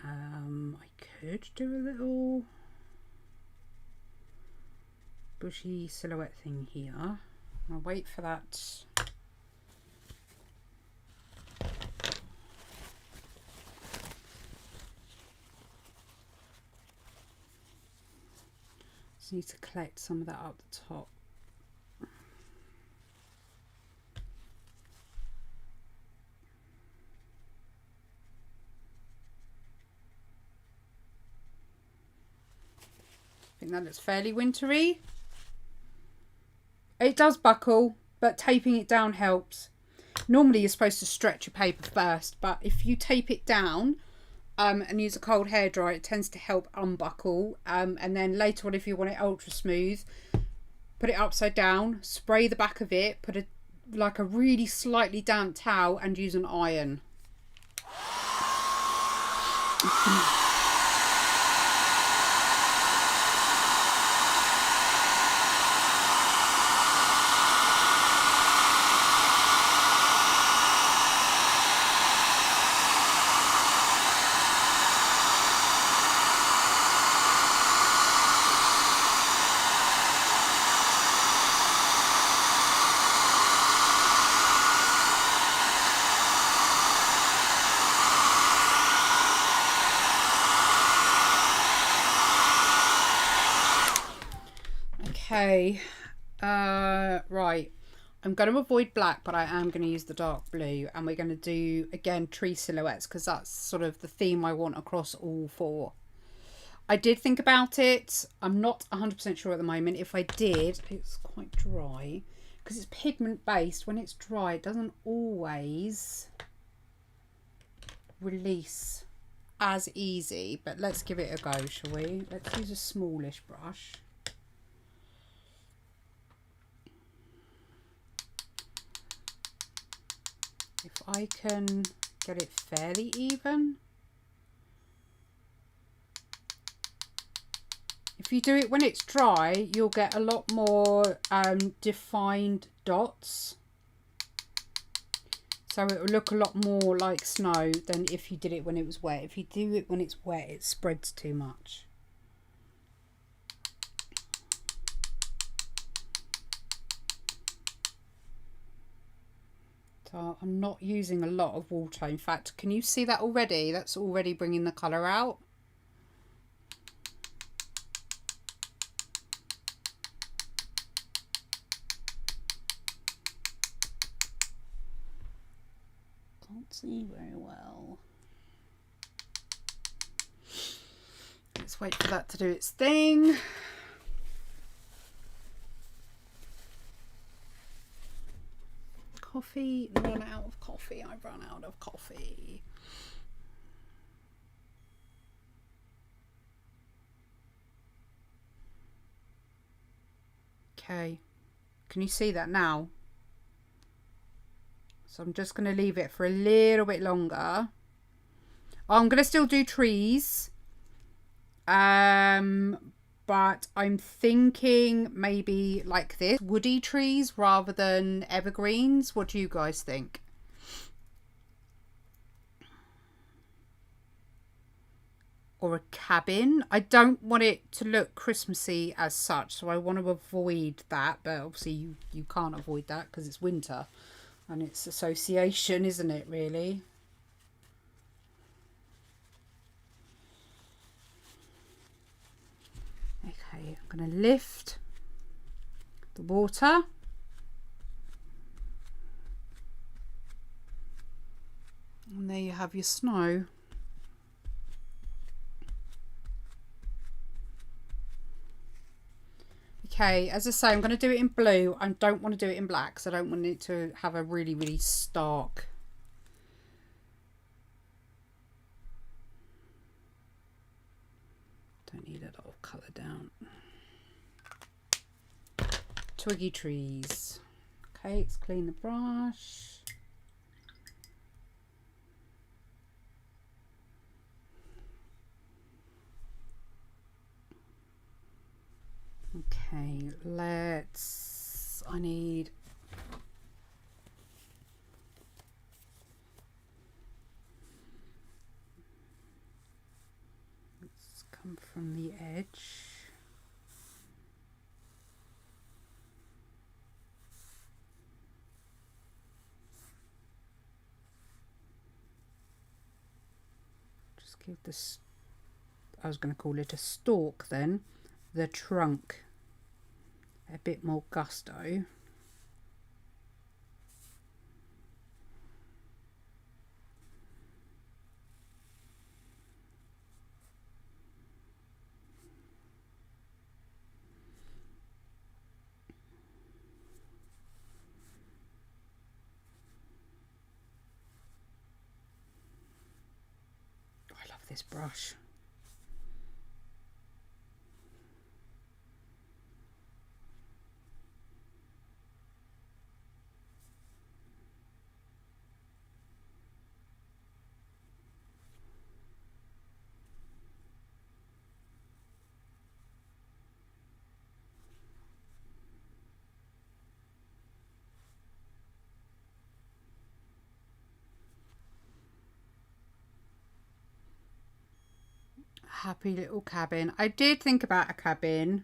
I could do a little bushy silhouette thing here. I'll wait for that. Just need to collect some of that up the top. I think that looks fairly wintry. It does buckle, but taping it down helps. Normally you're supposed to stretch your paper first, but if you tape it down and use a cold hairdryer, it tends to help unbuckle. And then later on, if you want it ultra smooth, put it upside down, spray the back of it, put a really slightly damp towel and use an iron. Okay, right, I'm going to avoid black, but I am going to use the dark blue, and we're going to do, again, tree silhouettes, because that's sort of the theme I want across all four. I did think about it. I'm not 100% sure at the moment. If I did, it's quite dry, because it's pigment based. When it's dry, it doesn't always release as easy, but let's give it a go, shall we? Let's use a smallish brush. If I can get it fairly even. If you do it when it's dry, you'll get a lot more defined dots. So it will look a lot more like snow than if you did it when it was wet. If you do it when it's wet, it spreads too much. So I'm not using a lot of water. In fact, can you see that already? That's already bringing the colour out. Can't see very well. Let's wait for that to do its thing. Coffee, run out of coffee. I've run out of coffee. Okay, can you see that now? So I'm just going to leave it for a little bit longer. I'm going to still do trees. But I'm thinking maybe like this, woody trees rather than evergreens. What do you guys think? Or a cabin. I don't want it to look Christmassy as such, so I want to avoid that, but obviously you can't avoid that because it's winter and it's association, isn't it, really? Okay, I'm going to lift the water. And there you have your snow. Okay, as I say, I'm going to do it in blue. I don't want to do it in black because I don't want it to have a really, really stark. Don't need a lot of colour down. Twiggy trees. Okay, let's clean the brush. Okay, I need let's come from the edge. Just give this, I was going to call it a stalk then, the trunk a bit more gusto. I love this brush. Happy little cabin. I did think about a cabin,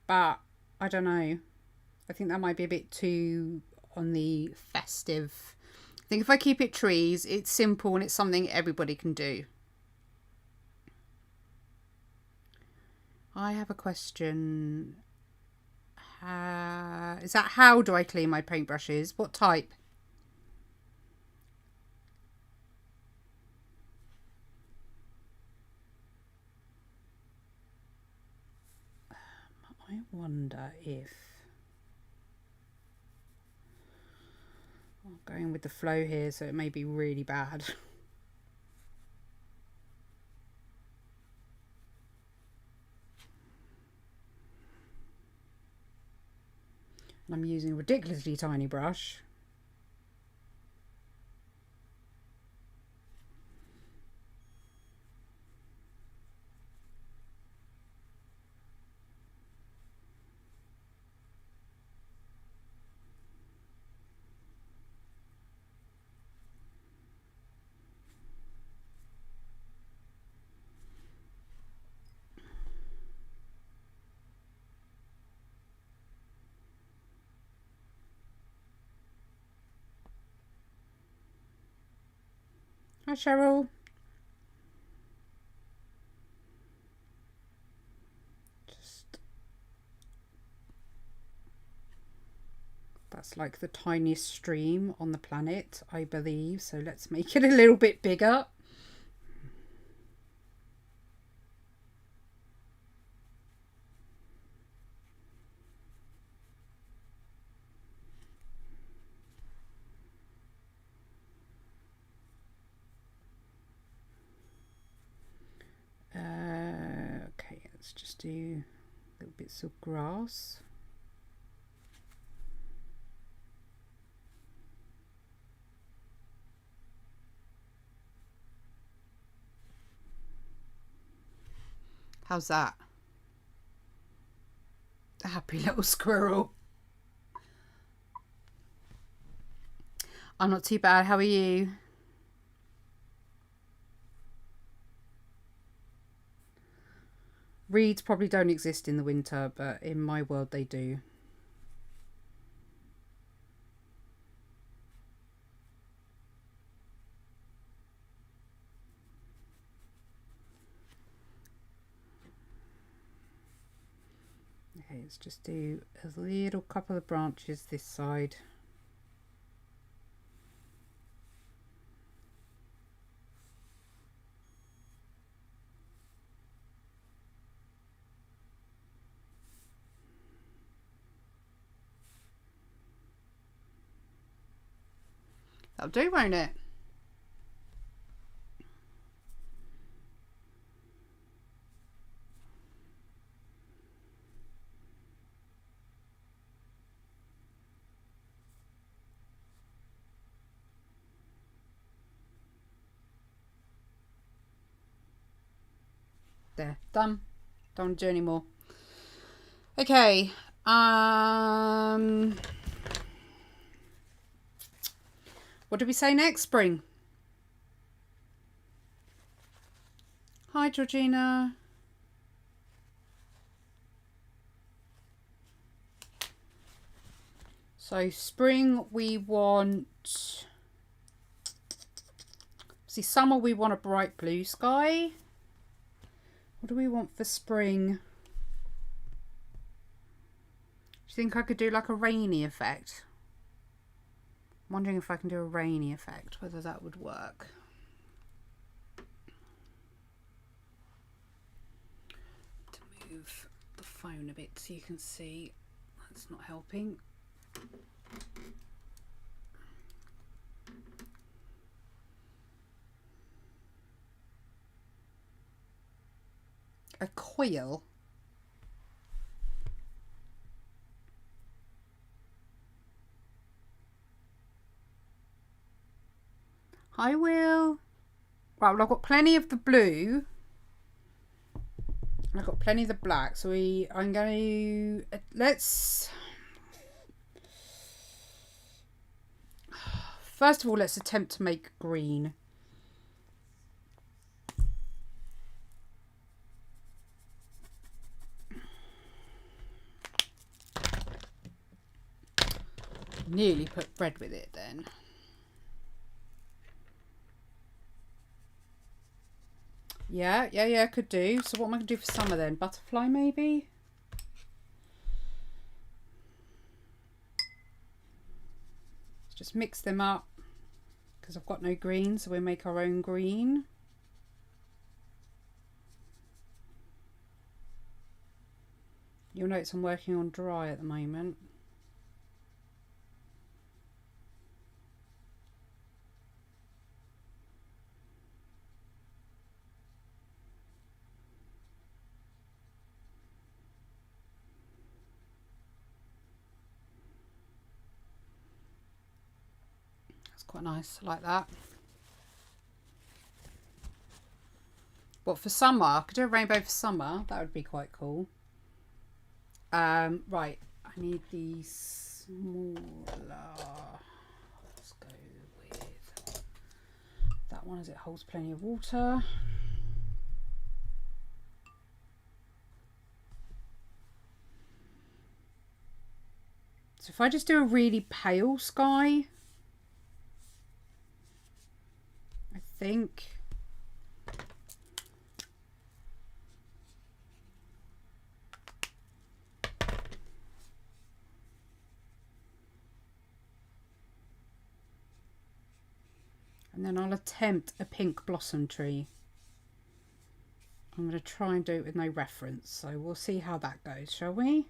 but I don't know. I think that might be a bit too on the festive. I think if I keep it trees, it's simple and it's something everybody can do. I have a question. Is that how do I clean my paintbrushes? What type? I wonder if I'm going with the flow here, so it may be really bad. And I'm using a ridiculously tiny brush. Hi, Cheryl. That's like the tiniest stream on the planet, I believe. So let's make it a little bit bigger. Okay, let's just do little bits of grass. How's that? A happy little squirrel. I'm not too bad. How are you? Reeds probably don't exist in the winter, but in my world they do. Okay, let's just do a little couple of branches this side. That'll do, won't it? There, done. Don't do any more. Okay. What did we say next? Spring. Hi, Georgina. So spring we want... See, summer we want a bright blue sky. What do we want for spring? Do you think I could do like a rainy effect? I'm wondering if I can do a rainy effect, whether that would work. To move the phone a bit so you can see. That's not helping. A coil. I will. Right, well, I've got plenty of the blue. And I've got plenty of the black. So I'm going to... Let's... First of all, let's attempt to make green. Nearly put red with it then. Yeah, could do. So what am I going to do for summer then? Butterfly maybe? Let's just mix them up because I've got no green, so we'll make our own green. You'll notice I'm working on dry at the moment. Quite nice, like that. What for summer? I could do a rainbow for summer. That would be quite cool. Right, I need these smaller. Let's go with that one as it holds plenty of water. So if I just do a really pale sky, I think. And then I'll attempt a pink blossom tree. I'm going to try and do it with no reference, so we'll see how that goes, shall we?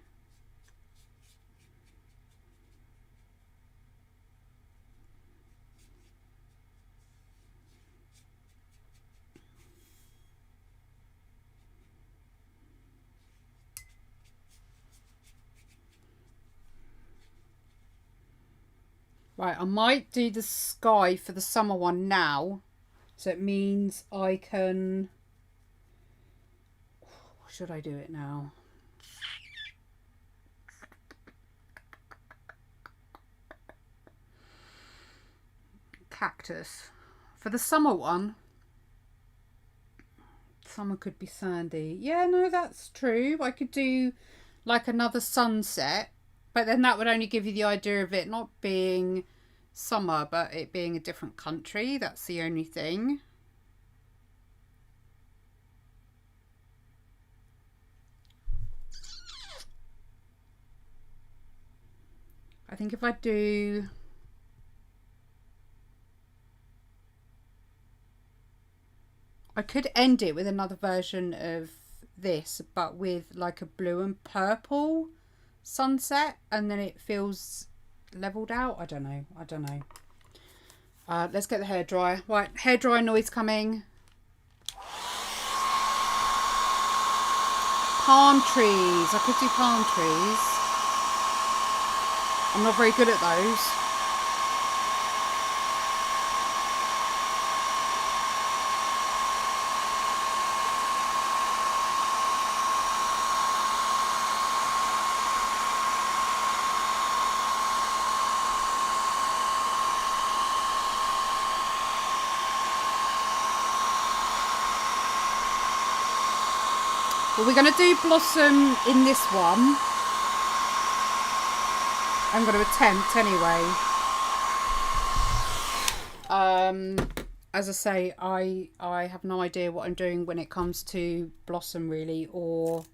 Right, I might do the sky for the summer one now. So it means I can... Should I do it now? Cactus. For the summer one, summer could be sandy. Yeah, no, that's true. I could do like another sunset. But then that would only give you the idea of it not being summer, but it being a different country. That's the only thing. I think if I do... I could end it with another version of this, but with like a blue and purple sunset, and then it feels leveled out. I don't know. Let's get the hairdryer. Right, hairdryer noise coming. Palm trees. I could do palm trees. I'm not very good at those. Well, we're going to do blossom in this one. I'm going to attempt anyway. As I say, I have no idea what I'm doing when it comes to blossom really, or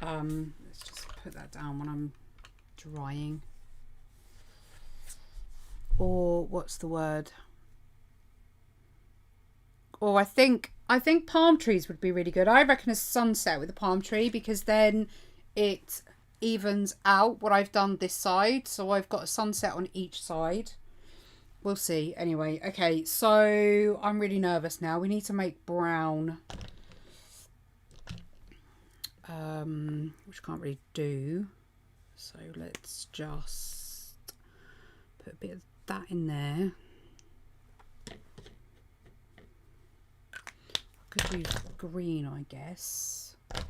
let's just put that down when I'm drying. Or what's the word? Or I think palm trees would be really good. I reckon a sunset with a palm tree, because then it evens out what I've done this side. So I've got a sunset on each side. We'll see. Anyway, okay, so I'm really nervous now. We need to make brown. Which I can't really do. So let's just put a bit of that in there. Could use green, I guess. Oh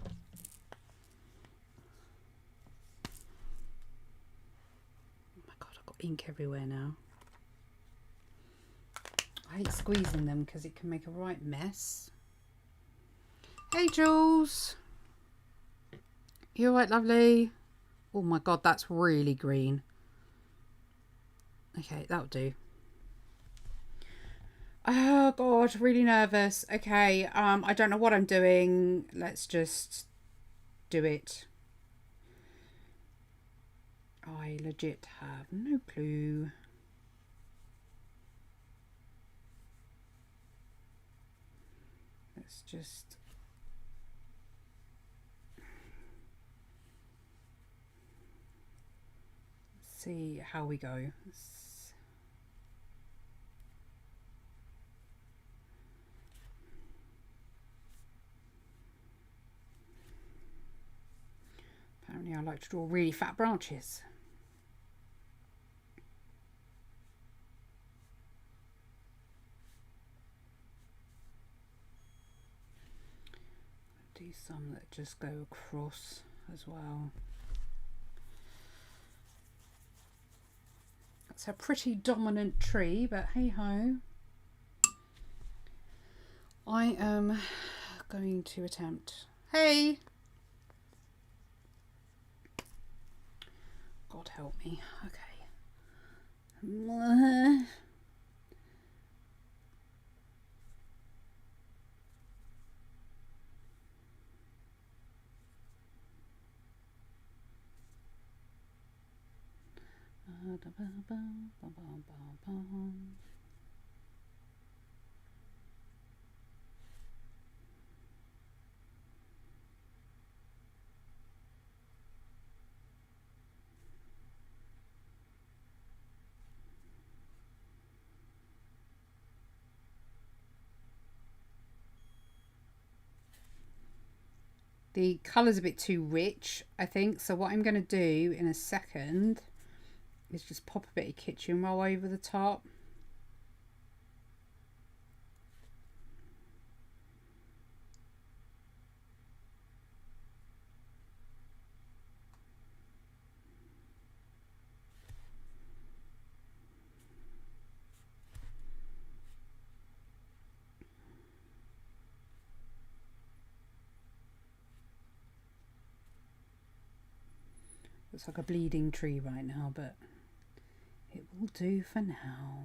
my god, I've got ink everywhere now. I hate squeezing them because it can make a right mess. Hey Jules. You alright, lovely? Oh my god, that's really green. Okay, that'll do. Oh god, really nervous. Okay, I don't know what I'm doing. Let's just do it. I legit have no clue. Let's just see how we go. Apparently I like to draw really fat branches. Do some that just go across as well. That's a pretty dominant tree, but hey ho. I am going to attempt. Hey! God help me. Okay. The colour's a bit too rich, I think. So what I'm going to do in a second is just pop a bit of kitchen roll over the top. Looks like a bleeding tree right now, but it will do for now.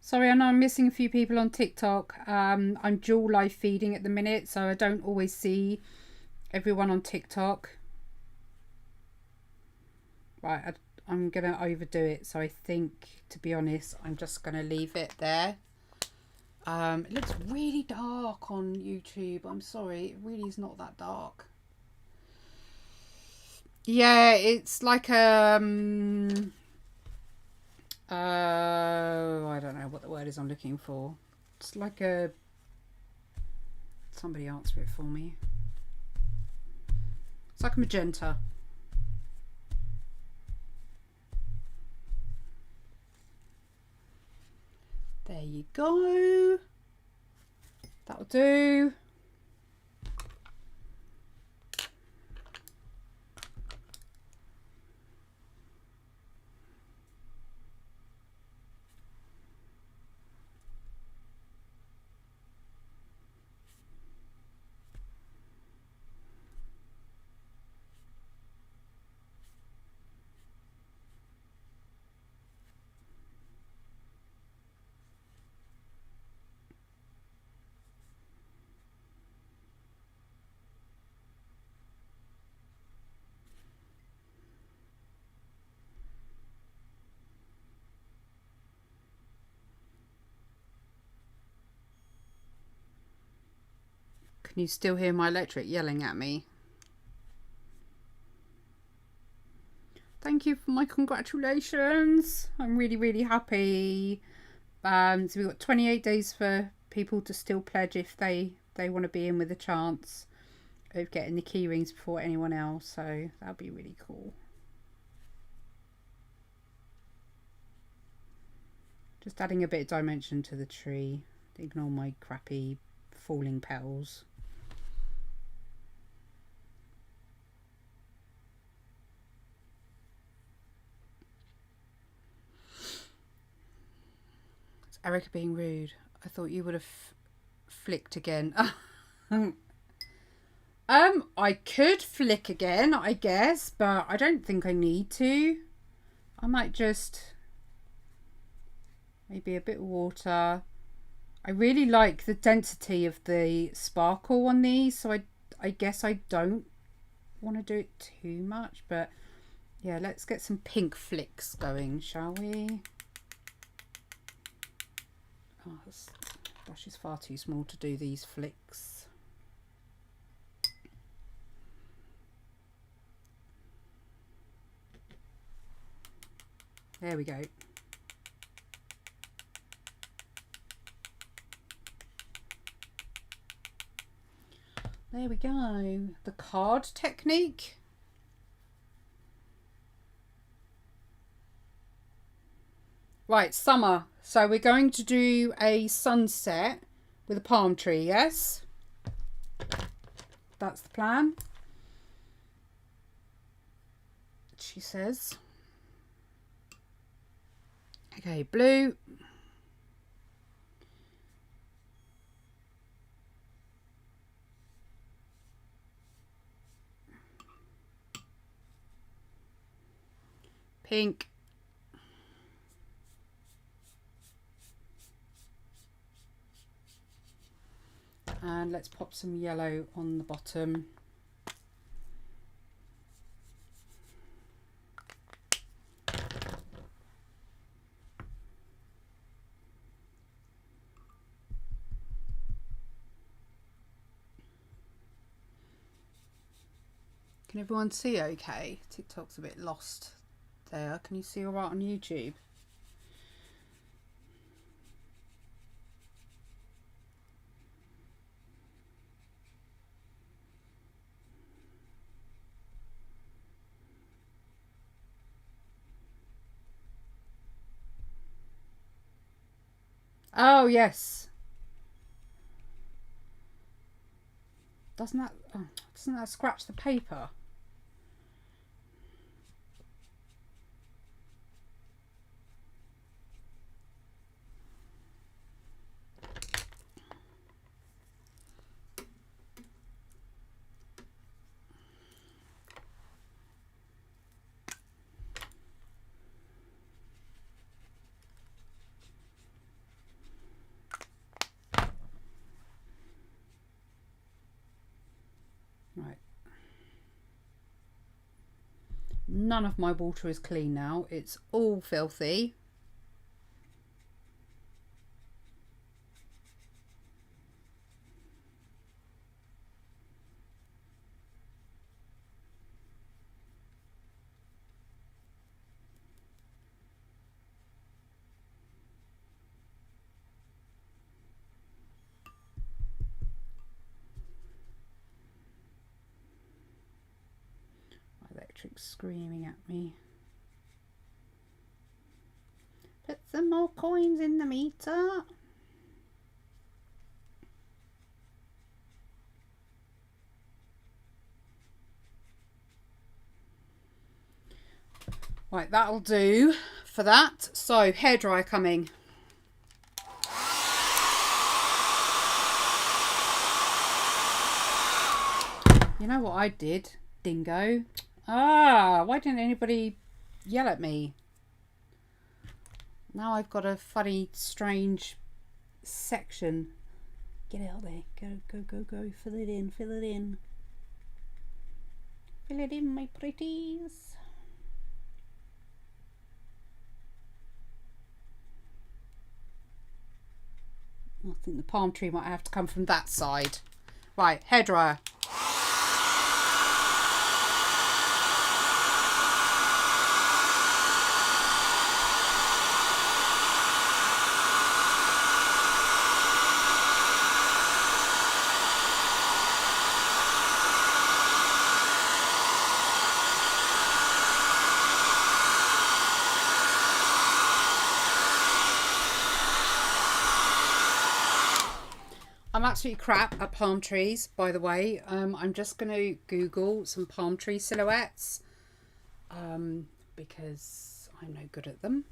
Sorry, I know I'm missing a few people on TikTok. I'm dual live feeding at the minute, so I don't always see everyone on TikTok. Right, I'm going to overdo it, so I think, to be honest, I'm just going to leave it there. It looks really dark on YouTube. I'm sorry, it really is not that dark. Yeah, it's like I don't know what the word is I'm looking for. It's like a... Somebody answer it for me. It's like a magenta. There you go. That'll do. Can you still hear my electric yelling at me? Thank you for my congratulations. I'm really, really happy. So we've got 28 days for people to still pledge if they want to be in with a chance of getting the key rings before anyone else. So that'll be really cool. Just adding a bit of dimension to the tree. Ignore my crappy falling petals. It's Erica being rude. I thought you would have flicked again. I could flick again, I guess, but I don't think I need to. I might just... Maybe a bit of water. I really like the density of the sparkle on these, so I guess I don't want to do it too much, but yeah, let's get some pink flicks going, shall we? Oh, this brush is far too small to do these flicks. There we go. There we go. The card technique. Right, summer. So we're going to do a sunset with a palm tree, yes? That's the plan, she says. Okay, blue. Pink. And let's pop some yellow on the bottom. Can everyone see okay? TikTok's a bit lost there. Can you see all right on YouTube? Oh, yes. Doesn't that scratch the paper? Right. None of my water is clean now. It's all filthy. Electric's screaming at me. Put some more coins in the meter. Right, that'll do for that. So, hairdryer coming. You know what I did, dingo? Ah, why didn't anybody yell at me? Now I've got a funny, strange section. Get out there. Go, go, go, go. Fill it in, fill it in. Fill it in, my pretties. I think the palm tree might have to come from that side. Right, hairdryer. I'm absolutely crap at palm trees, by the way. I'm just going to Google some palm tree silhouettes because I'm no good at them.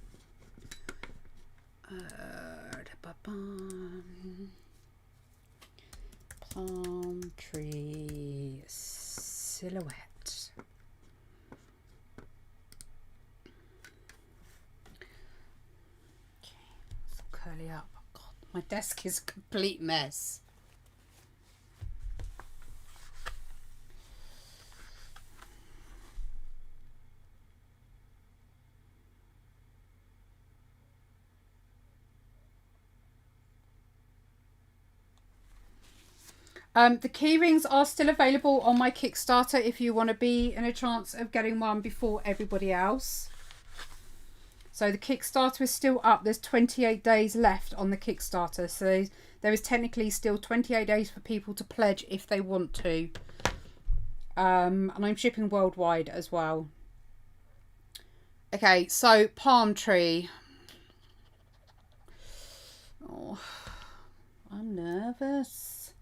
Palm tree silhouette. Okay, it's all curly up. My desk is a complete mess. The key rings are still available on my Kickstarter if you want to be in a chance of getting one before everybody else. So the Kickstarter is still up. There's 28 days left on the Kickstarter. So there is technically still 28 days for people to pledge if they want to. And I'm shipping worldwide as well. Okay, so palm tree. goodness.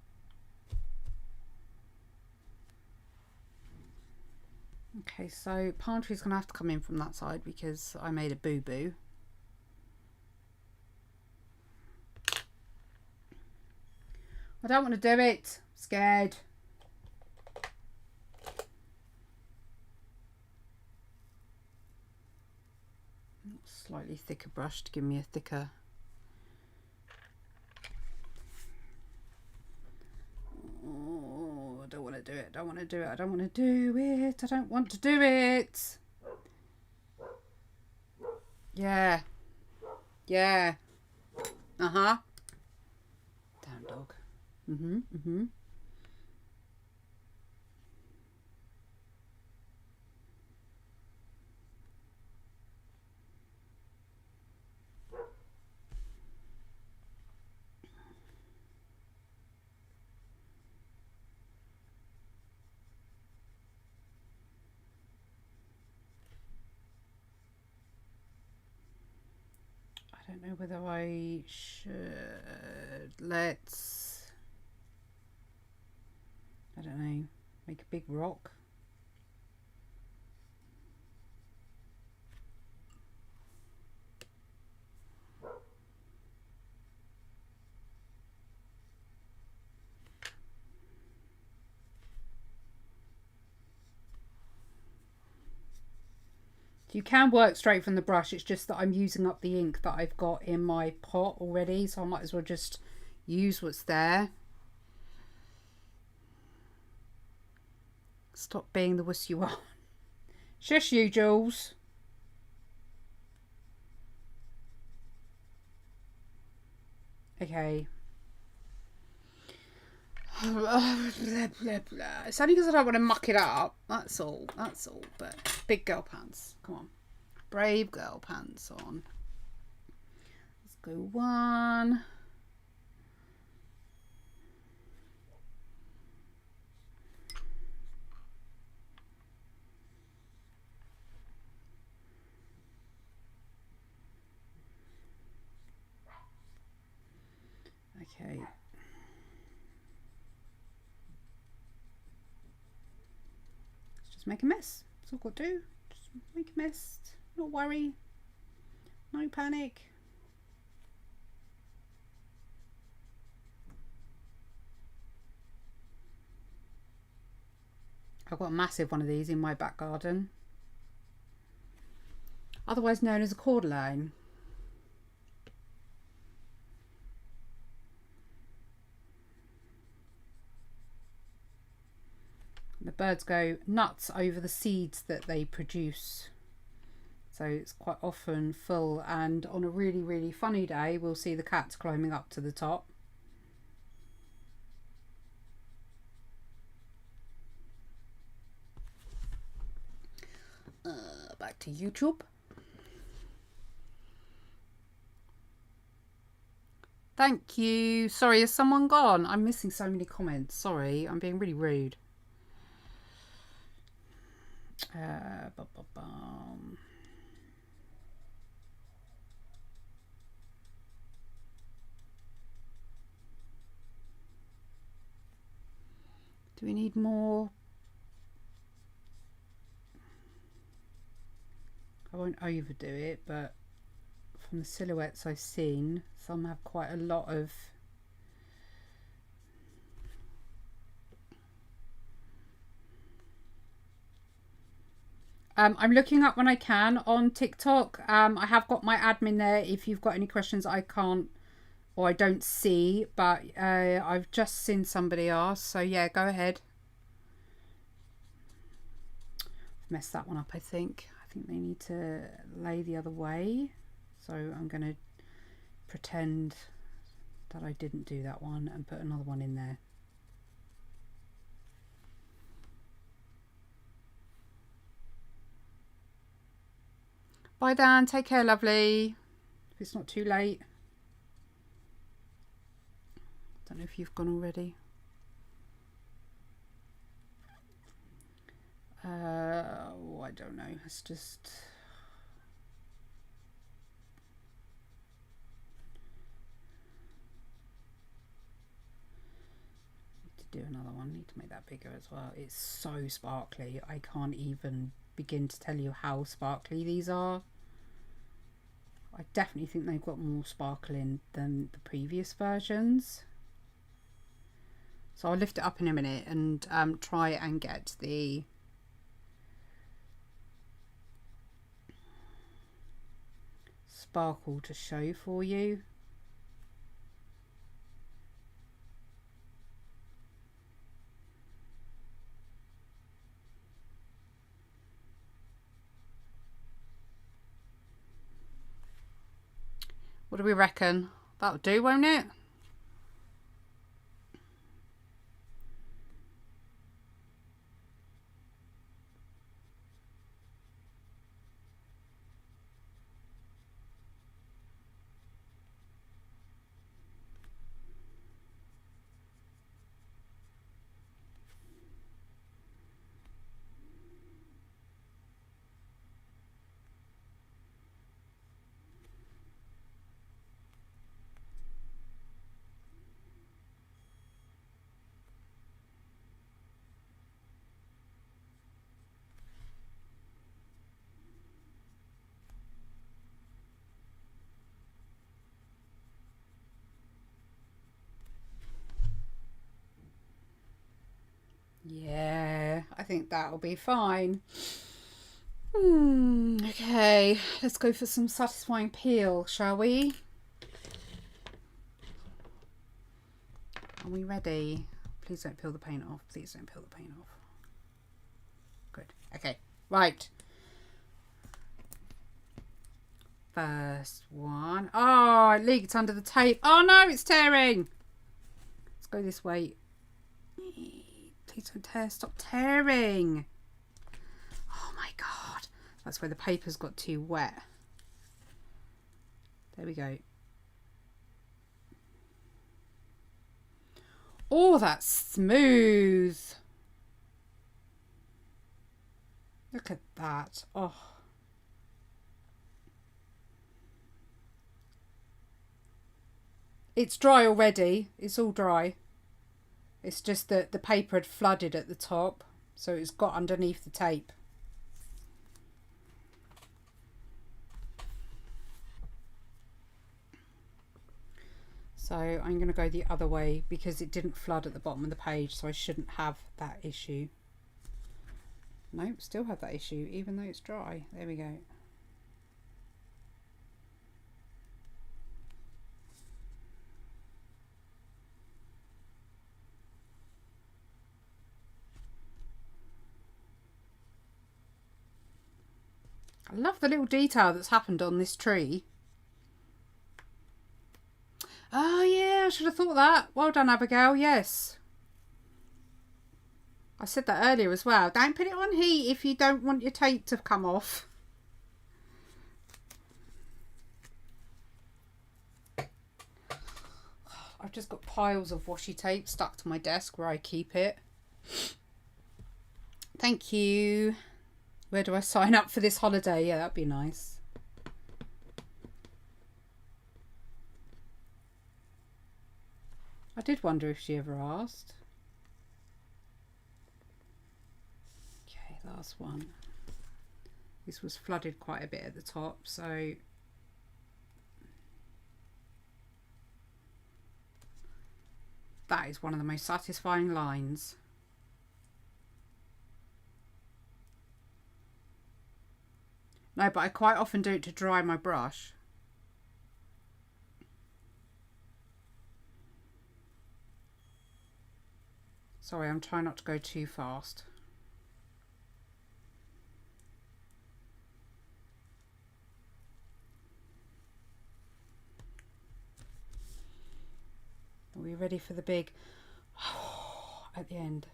Okay, so palm tree's gonna have to come in from that side because I made a boo-boo. I don't want to do it. I'm scared. Slightly thicker brush to give me a thicker. Oh, I don't want to do it. I don't want to do it. I don't want to do it. I don't want to do it. Yeah. Yeah. Uh-huh. Damn dog. Mm-hmm. Mm-hmm. I don't know whether I should. Let's, I don't know, make a big rock. You can work straight from the brush, it's just that I'm using up the ink that I've got in my pot already, so I might as well just use what's there. Stop being the wuss you are. Shush you, Jules. Okay. It's only because I don't want to muck it up. That's all. That's all. But big girl pants. Come on. Brave girl pants on. Let's go one. Okay. Let's just make a mess. That's all I've got to do. Just make a mess. Not worry. No panic. I've got a massive one of these in my back garden. Otherwise known as a cordyline. The birds go nuts over the seeds that they produce. So it's quite often full, and on a really, really funny day, we'll see the cats climbing up to the top. Back to YouTube. Thank you. Sorry, is someone gone? I'm missing so many comments. Sorry, I'm being really rude. Do we need more? I won't overdo it, but from the silhouettes I've seen, some have quite a lot of I'm looking up when I can on TikTok. I have got my admin there if you've got any questions I can't or I don't see, but I've just seen somebody ask, so yeah, go ahead. I've messed that one up, I think. I think they need to lay the other way, so I'm going to pretend that I didn't do that one and put another one in there. Bye Dan, take care lovely, if it's not too late. Don't know if you've gone already. Oh, I don't know, it's just do another one. I need to make that bigger as well. It's so sparkly. I can't even begin to tell you how sparkly these are. I definitely think they've got more sparkle in than the previous versions. So I'll lift it up in a minute and try and get the sparkle to show for you. What do we reckon? That'll do, won't it? Yeah, I think that'll be fine. Okay, let's go for some satisfying peel, shall we? Are we ready? Please don't peel the paint off. Please don't peel the paint off. Good. Okay, right. First one. Oh, it leaked under the tape. Oh no, it's tearing. Let's go this way. Please don't tear. Stop tearing. Oh my God. That's where the paper's got too wet. There we go. Oh, that's smooth. Look at that. Oh. It's dry already. It's all dry. It's just that the paper had flooded at the top, so it's got underneath the tape. So I'm going to go the other way because it didn't flood at the bottom of the page, so I shouldn't have that issue. Nope, still have that issue even though it's dry. There we go. I love the little detail that's happened on this tree. Oh yeah, I should have thought that. Well done, Abigail. Yes. I said that earlier as well. Don't put it on heat if you don't want your tape to come off. I've just got piles of washi tape stuck to my desk where I keep it. Thank you. Where do I sign up for this holiday? Yeah, that'd be nice. I did wonder if she ever asked. Okay, last one. This was flooded quite a bit at the top, so that is one of the most satisfying lines. No, but I quite often do it to dry my brush. Sorry, I'm trying not to go too fast. Are we ready for the big at the end?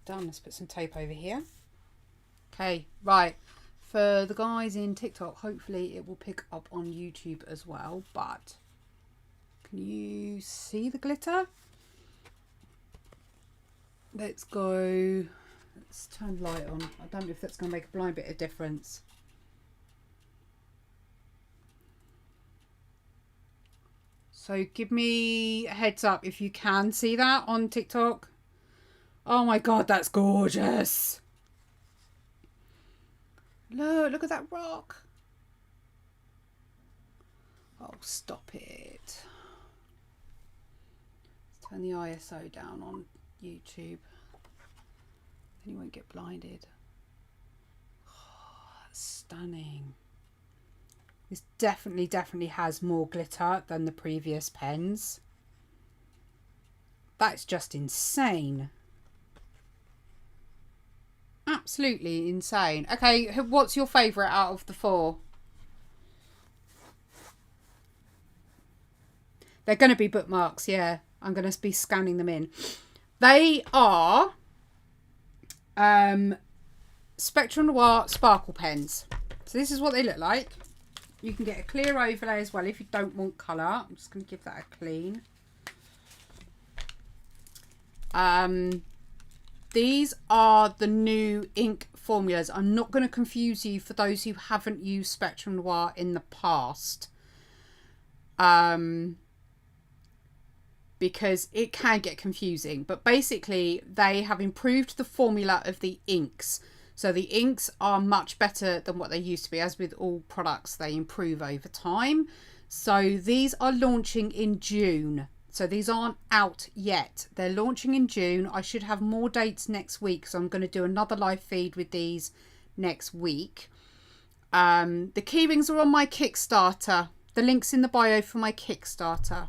Done. Let's put some tape over here. Okay, right. For the guys in TikTok, hopefully it will pick up on YouTube as well, but can you see the glitter? Let's go. Let's turn the light on. I don't know if that's going to make a blind bit of difference. So give me a heads up if you can see that on TikTok. Oh my God, that's gorgeous. Look at that rock. Oh, stop it. Let's turn the ISO down on YouTube. Then you won't get blinded. Oh, that's stunning. This definitely has more glitter than the previous pens. That's just insane. Absolutely insane. Okay, what's your favourite out of the 4? They're going to be bookmarks, yeah. I'm going to be scanning them in. They are Spectrum Noir sparkle pens. So this is what they look like. You can get a clear overlay as well if you don't want colour. I'm just going to give that a clean. These are the new ink formulas. I'm not going to confuse you for those who haven't used Spectrum Noir in the past. Because it can get confusing. But basically, they have improved the formula of the inks. So the inks are much better than what they used to be. As with all products, they improve over time. So these are launching in June. So these aren't out yet. They're launching in June. I should have more dates next week. So I'm going to do another live feed with these next week. The key rings are on my Kickstarter. The link's in the bio for my Kickstarter.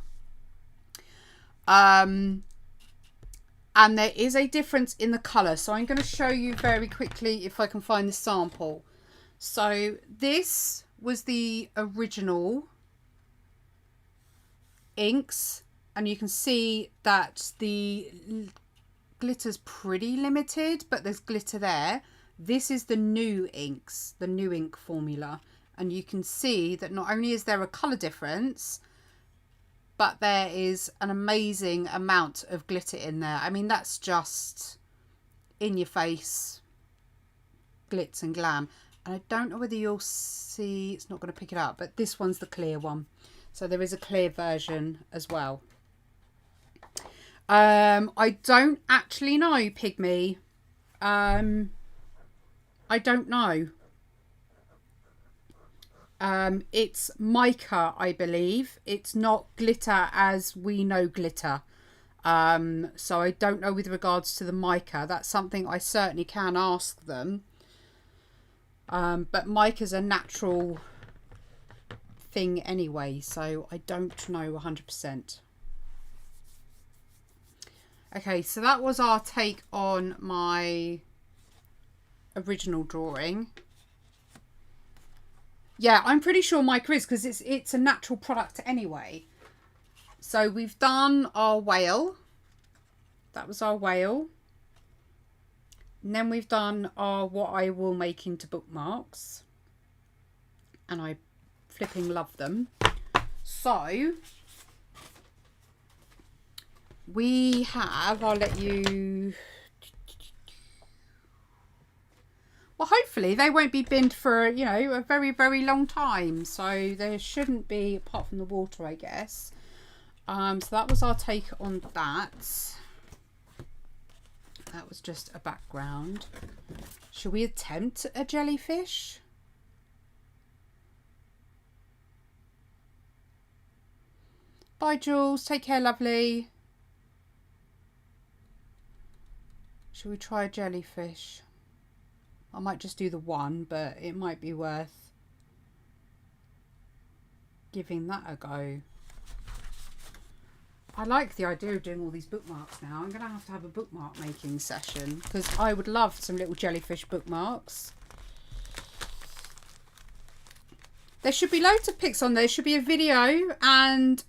And there is a difference in the colour. So I'm going to show you very quickly if I can find the sample. So this was the original inks. And you can see that the glitter's pretty limited, but there's glitter there. This is the new inks, the new ink formula. And you can see that not only is there a colour difference, but there is an amazing amount of glitter in there. I mean, that's just in your face glitz and glam. And I don't know whether you'll see, it's not going to pick it up, but this one's the clear one. So there is a clear version as well. I don't actually know, Pygmy. I don't know. It's mica, I believe. It's not glitter as we know glitter. So I don't know with regards to the mica. That's something I certainly can ask them. But mica's a natural thing anyway, so I don't know 100%. Okay, so that was our take on my original drawing. Yeah, I'm pretty sure mica is, because it's a natural product anyway. So we've done our whale. That was our whale. And then we've done our what I will make into bookmarks. And I flipping love them. So we have, I'll let you, well, hopefully they won't be binned for, you know, a very, very long time. So there shouldn't be, apart from the water, I guess. So that was our take on that. That was just a background. Should we attempt a jellyfish? Bye, Jules. Take care, lovely. Should we try a jellyfish? I might just do the one, but it might be worth giving that a go. I like the idea of doing all these bookmarks now. I'm going to have a bookmark making session, because I would love some little jellyfish bookmarks. There should be loads of pics on there. There should be a video and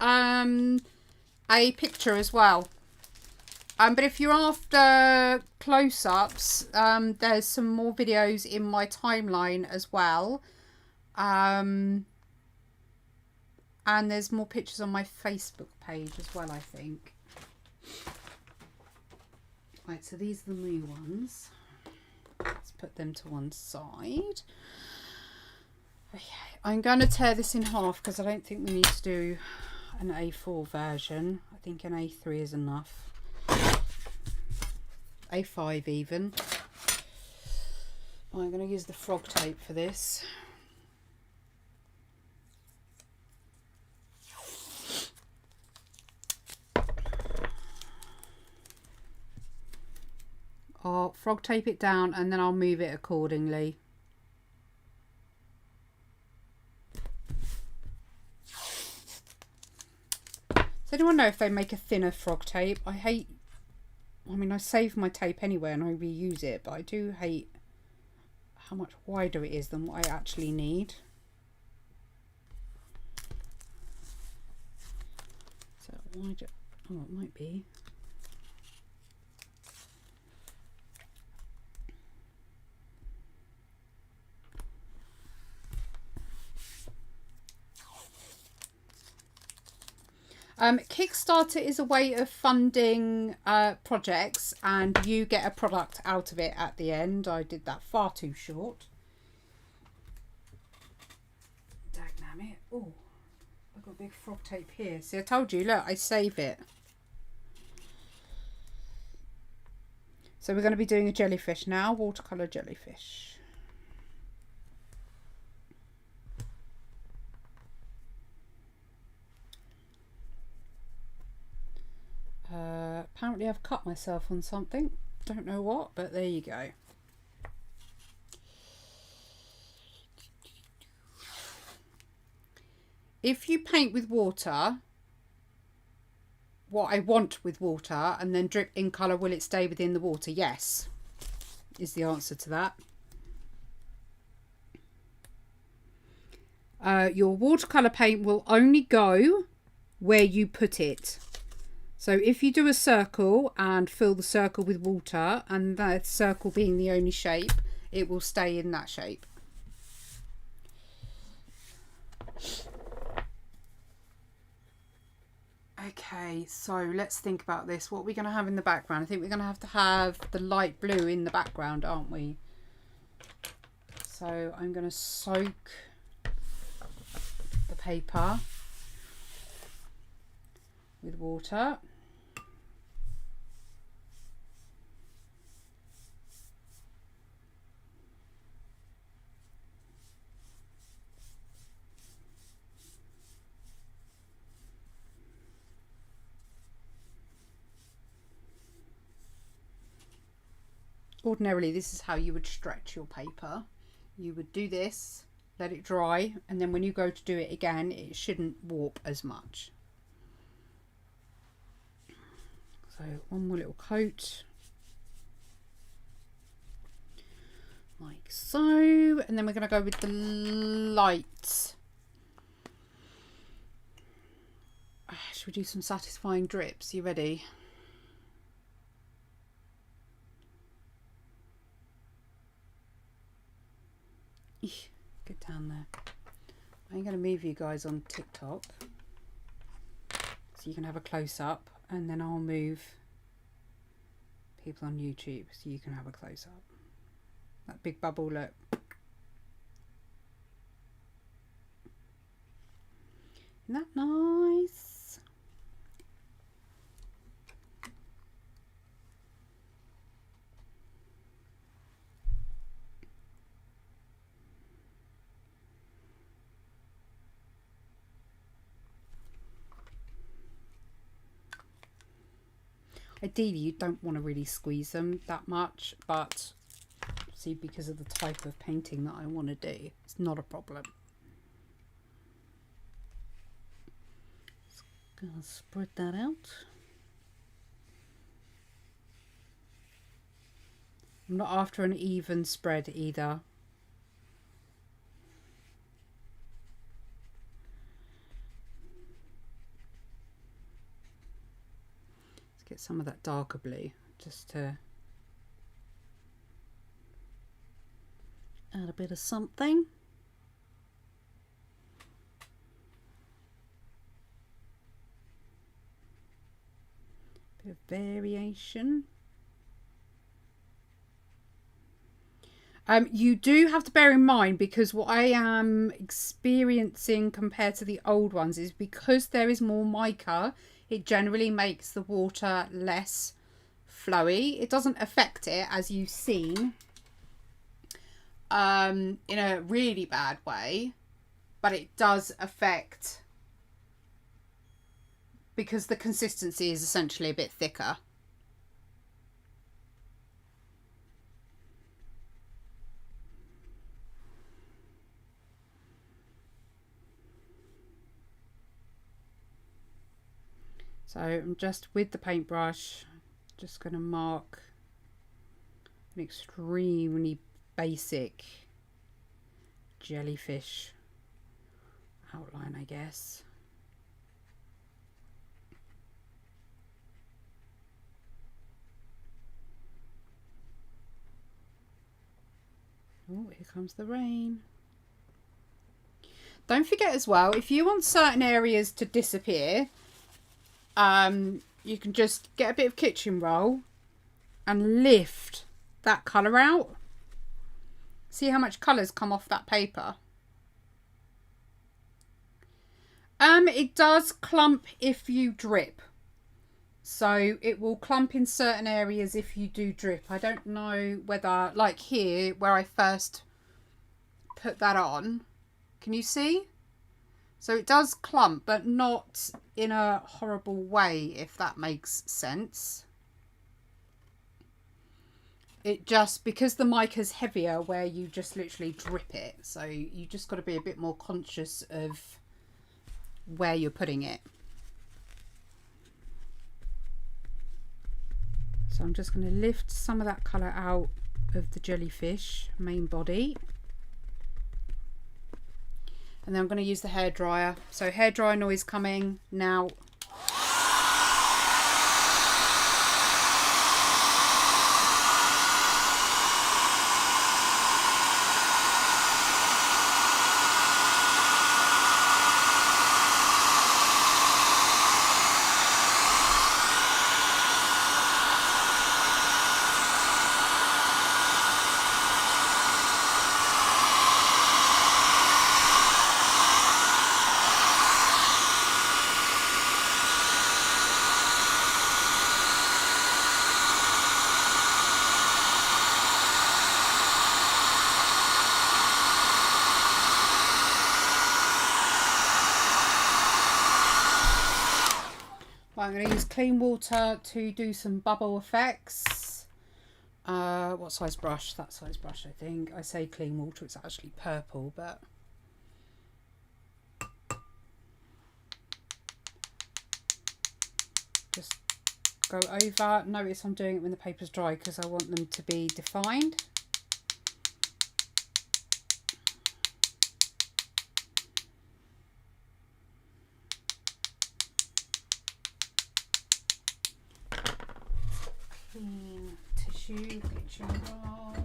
a picture as well. But if you're after close-ups, there's some more videos in my timeline as well. And there's more pictures on my Facebook page as well, I think. Right, so these are the new ones. Let's put them to one side. Okay, I'm going to tear this in half because I don't think we need to do an A4 version. I think an A3 is enough. A5 even. I'm going to use the frog tape for this. I'll frog tape it down and then I'll move it accordingly. Does anyone know if they make a thinner frog tape? I mean, I save my tape anyway and I reuse it, but I do hate how much wider it is than what I actually need. So wider, oh, it might be. Kickstarter is a way of funding projects and you get a product out of it at the end. I did that far too short. Dagnammit. Oh, I've got big frog tape here. See, I told you, look, I save it. So we're going to be doing a jellyfish now, watercolor jellyfish. Apparently I've cut myself on something. Don't know what, but there you go. If you paint with water, what I want with water, and then drip in colour, will it stay within the water? Yes, is the answer to that. Your watercolour paint will only go where you put it. So if you do a circle and fill the circle with water, and that circle being the only shape, it will stay in that shape. Okay, so let's think about this. What are we going to have in the background? I think we're going to have the light blue in the background, aren't we? So I'm going to soak the paper with water. Ordinarily, this is how you would stretch your paper. You would do this, let it dry, and then when you go to do it again, it shouldn't warp as much. So one more little coat, like so, and then we're going to go with the light. Should we do some satisfying drips? You ready? Get down there. I'm going to move you guys on TikTok so you can have a close-up, and then I'll move people on YouTube so you can have a close-up. That big bubble, look. Isn't that nice? Ideally, you don't want to really squeeze them that much, but see, because of the type of painting that I want to do, it's not a problem. Just gonna spread that out. I'm not after an even spread either. Get some of that darker blue just to add a bit of something. Bit of variation. You do have to bear in mind, because what I am experiencing compared to the old ones is because there is more mica, it generally makes the water less flowy. It doesn't affect it, as you've seen, in a really bad way, but it does affect, because the consistency is essentially a bit thicker. So I'm just, with the paintbrush, just going to mark an extremely basic jellyfish outline, I guess. Oh, here comes the rain. Don't forget as well, if you want certain areas to disappear, you can just get a bit of kitchen roll and lift that colour out. See how much colour's come off that paper? It does clump if you drip. So it will clump in certain areas if you do drip. I don't know whether, like here, where I first put that on, can you see? So it does clump, but not in a horrible way, if that makes sense. It just, because the mica's heavier where you just literally drip it, so you just got to be a bit more conscious of where you're putting it. So I'm just going to lift some of that colour out of the jellyfish main body. And then I'm going to use the hairdryer. So hairdryer noise coming now. I'm going to use clean water to do some bubble effects. What size brush? That size brush, I think. I say clean water, it's actually purple, but... just go over. Notice I'm doing it when the paper's dry because I want them to be defined. Clean tissue, kitchen roll.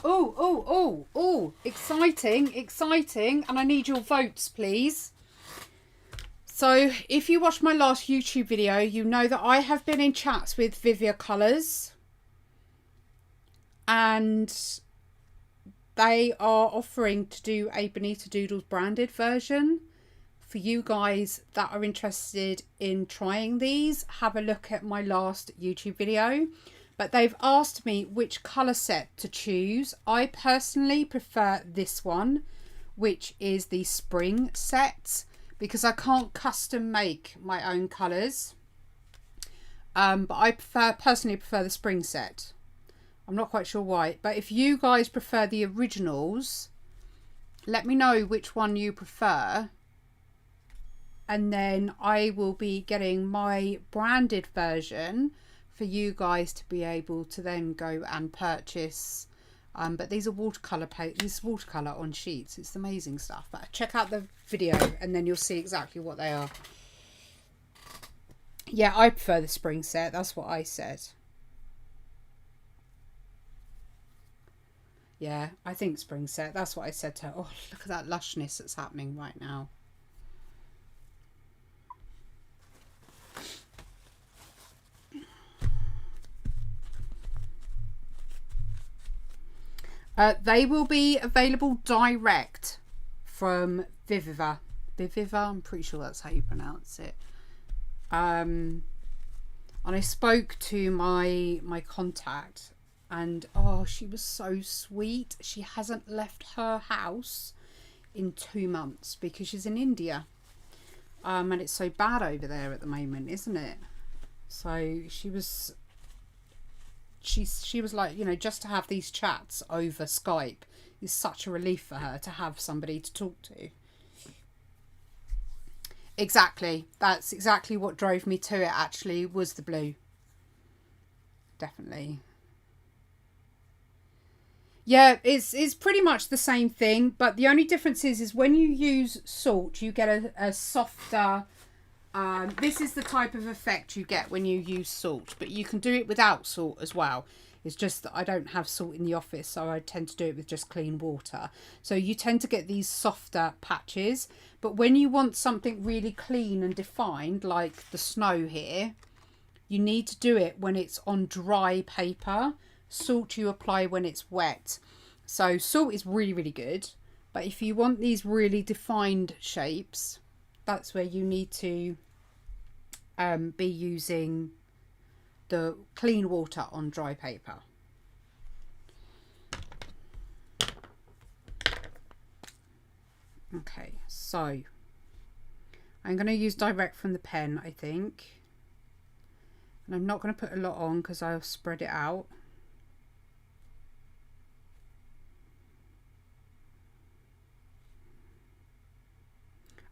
Oh, exciting, and I need your votes, please. So if you watched my last YouTube video, you know that I have been in chats with Vivia Colours, and they are offering to do a Bonita Doodles branded version. For you guys that are interested in trying these, have a look at my last YouTube video. But they've asked me which colour set to choose. I personally prefer this one, which is the spring set, because I can't custom make my own colours. But I personally prefer the spring set. I'm not quite sure why. But if you guys prefer the originals, let me know which one you prefer. And then I will be getting my branded version for you guys to be able to then go and purchase. But these are watercolor this is watercolor on sheets. It's amazing stuff. But check out the video and then you'll see exactly what they are. Yeah, I prefer the spring set. That's what I said. Yeah, I think spring set. That's what I said to her. Oh, look at that lushness that's happening right now. They will be available direct from Viviva. Viviva, I'm pretty sure that's how you pronounce it. And I spoke to my contact, and oh, she was so sweet. She hasn't left her house in 2 months because she's in India. And it's so bad over there at the moment, isn't it? So she was like, you know, just to have these chats over Skype is such a relief for her to have somebody to talk to. Exactly. That's exactly what drove me to it, actually, was the blue. Definitely. Yeah, it's pretty much the same thing, but the only difference is when you use salt, you get a softer... this is the type of effect you get when you use salt, but you can do it without salt as well. It's just that I don't have salt in the office, so I tend to do it with just clean water. So you tend to get these softer patches, but when you want something really clean and defined, like the snow here, you need to do it when it's on dry paper. Salt you apply when it's wet. So salt is really, really good, but if you want these really defined shapes, that's where you need to be using the clean water on dry paper. Okay, so I'm going to use direct from the pen, I think, and I'm not going to put a lot on because I'll spread it out.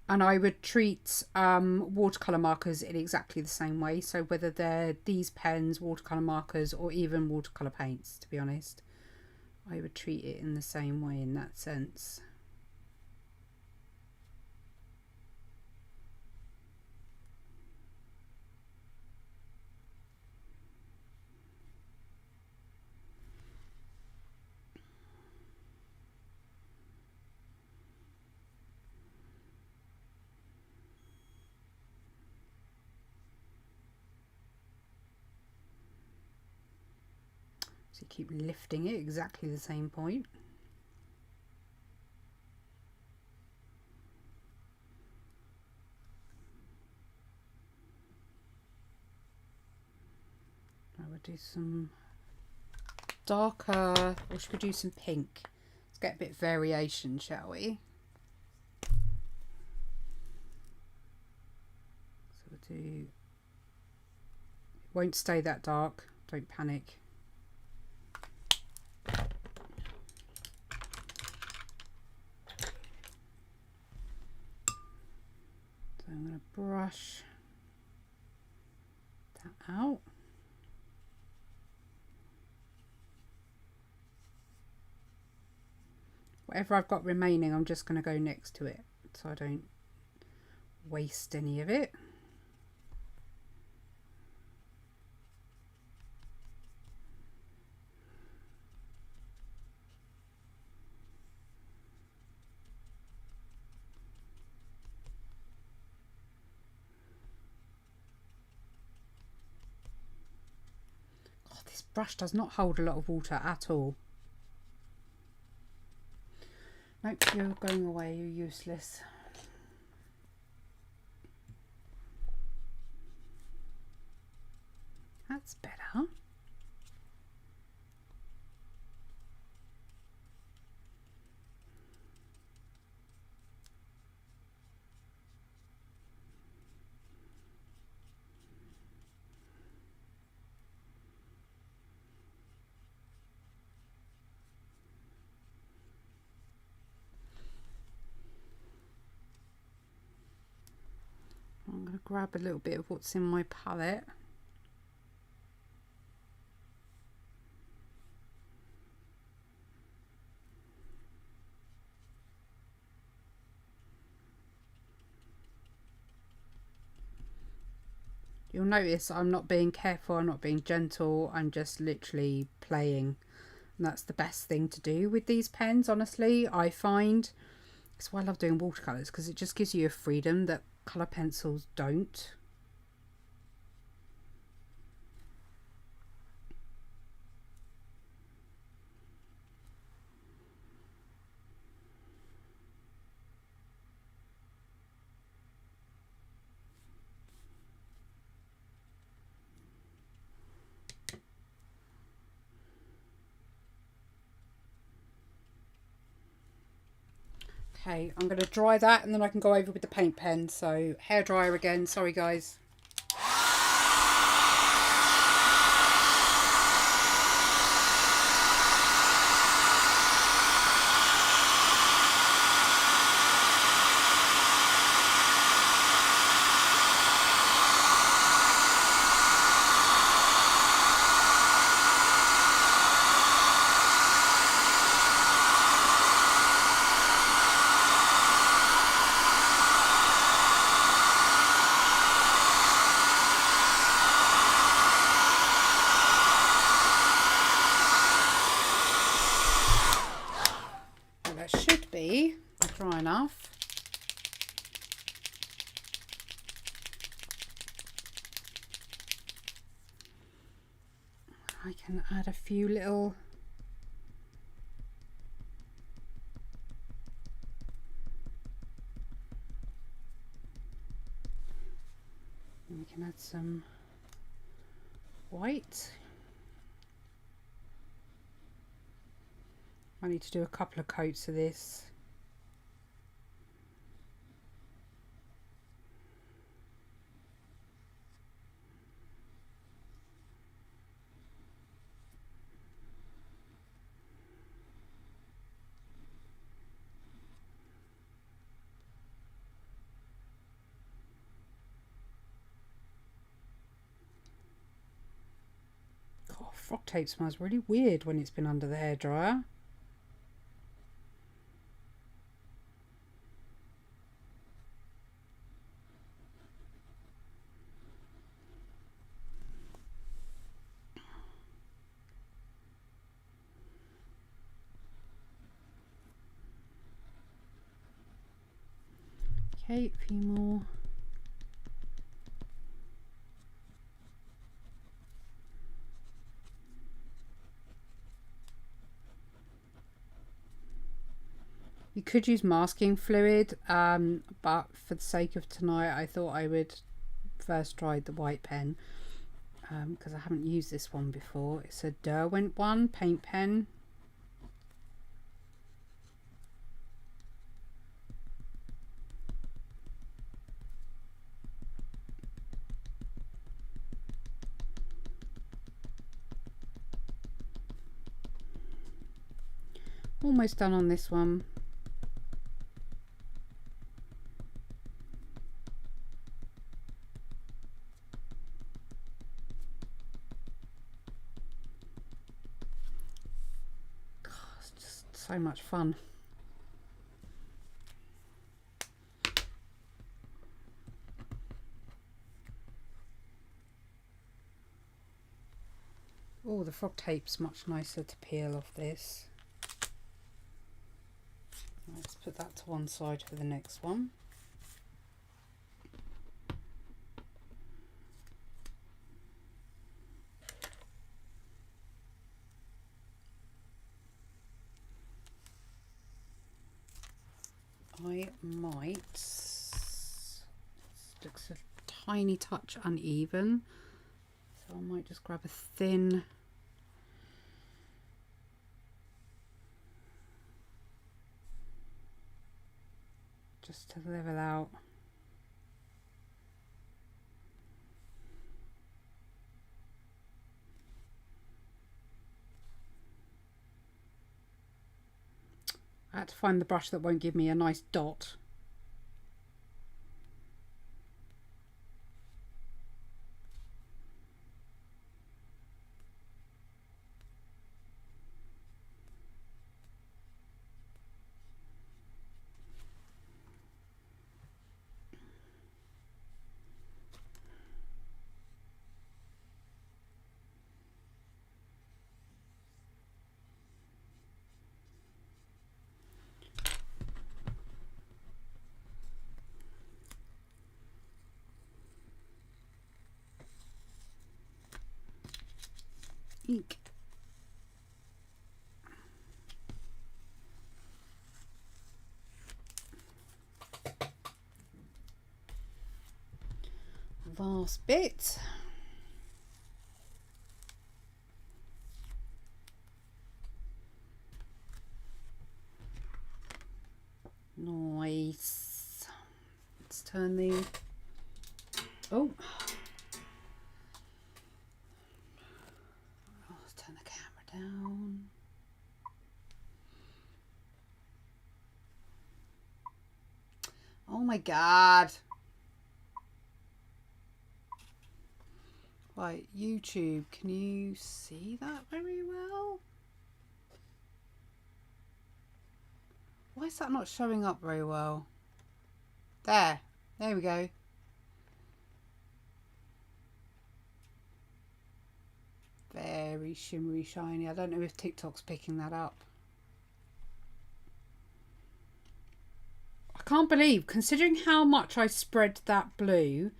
And I would treat watercolour markers in exactly the same way. So whether they're these pens, watercolour markers, or even watercolour paints, to be honest, I would treat it in the same way in that sense. So you keep lifting it exactly the same point. I would do some darker, or should we do some pink? Let's get a bit of variation, shall we? So we'll do, it won't stay that dark, don't panic. So I'm going to brush that out. Whatever I've got remaining, I'm just going to go next to it so I don't waste any of it. Oh, this brush does not hold a lot of water at all. Nope, you're going away, you're useless. That's better. I'm going to grab a little bit of what's in my palette. You'll notice I'm not being careful, I'm not being gentle, I'm just literally playing. And that's the best thing to do with these pens, honestly, I find. That's why I love doing watercolours, because it just gives you a freedom that colour pencils don't. Okay, I'm going to dry that and then I can go over with the paint pen. So hairdryer again, sorry guys. Should be dry enough. I can add a few little and we can add some white. I need to do a couple of coats of this. God, frog tape smells really weird when it's been under the hairdryer. Okay, a few more. You could use masking fluid, but for the sake of tonight, I thought I would first try the white pen because I haven't used this one before. It's a Derwent one, paint pen. Almost done on this one. God, it's just so much fun. Oh, the frog tape's much nicer to peel off this. Let's put that to one side for the next one. I might, this looks a tiny touch uneven, so I might just grab a thin just to level out. I had to find the brush that won't give me a nice dot. Ink. Last bit. Noir. turn the... Oh. Let's turn the camera down. Oh my God. Right, YouTube, can you see that very well? Why is that not showing up very well? There we go. Very shimmery shiny. I don't know if TikTok's picking that up. I can't believe, considering how much I spread that blue,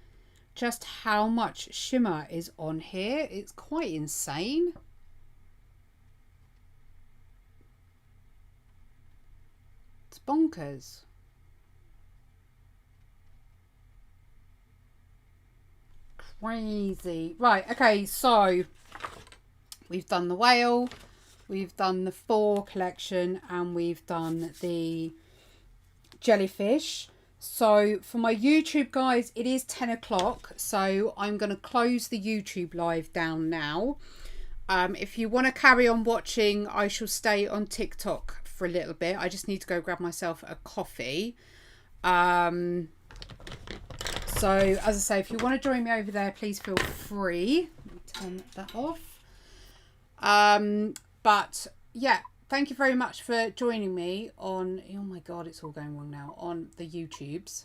just how much shimmer is on here. It's quite insane. It's bonkers. Crazy. Right, okay, so we've done the whale, we've done the 4 collection, and we've done the jellyfish. So for my YouTube guys, it is 10 o'clock, so I'm going to close the YouTube live down now. If you want to carry on watching, I shall stay on TikTok for a little bit. I just need to go grab myself a coffee. So as I say, if you want to join me over there, please feel free. Let me turn that off. But yeah, thank you very much for joining me on, oh my God, it's all going wrong now, on the YouTubes.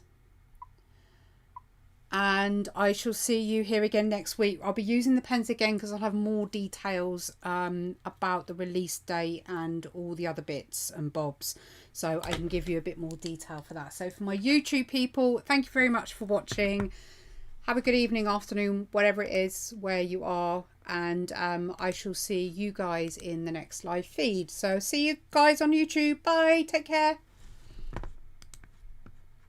And I shall see you here again next week. I'll be using the pens again because I'll have more details about the release date and all the other bits and bobs. So I can give you a bit more detail for that. So for my YouTube people, thank you very much for watching. Have a good evening, afternoon, whatever it is where you are. And I shall see you guys in the next live feed. So see you guys on YouTube. Bye. Take care.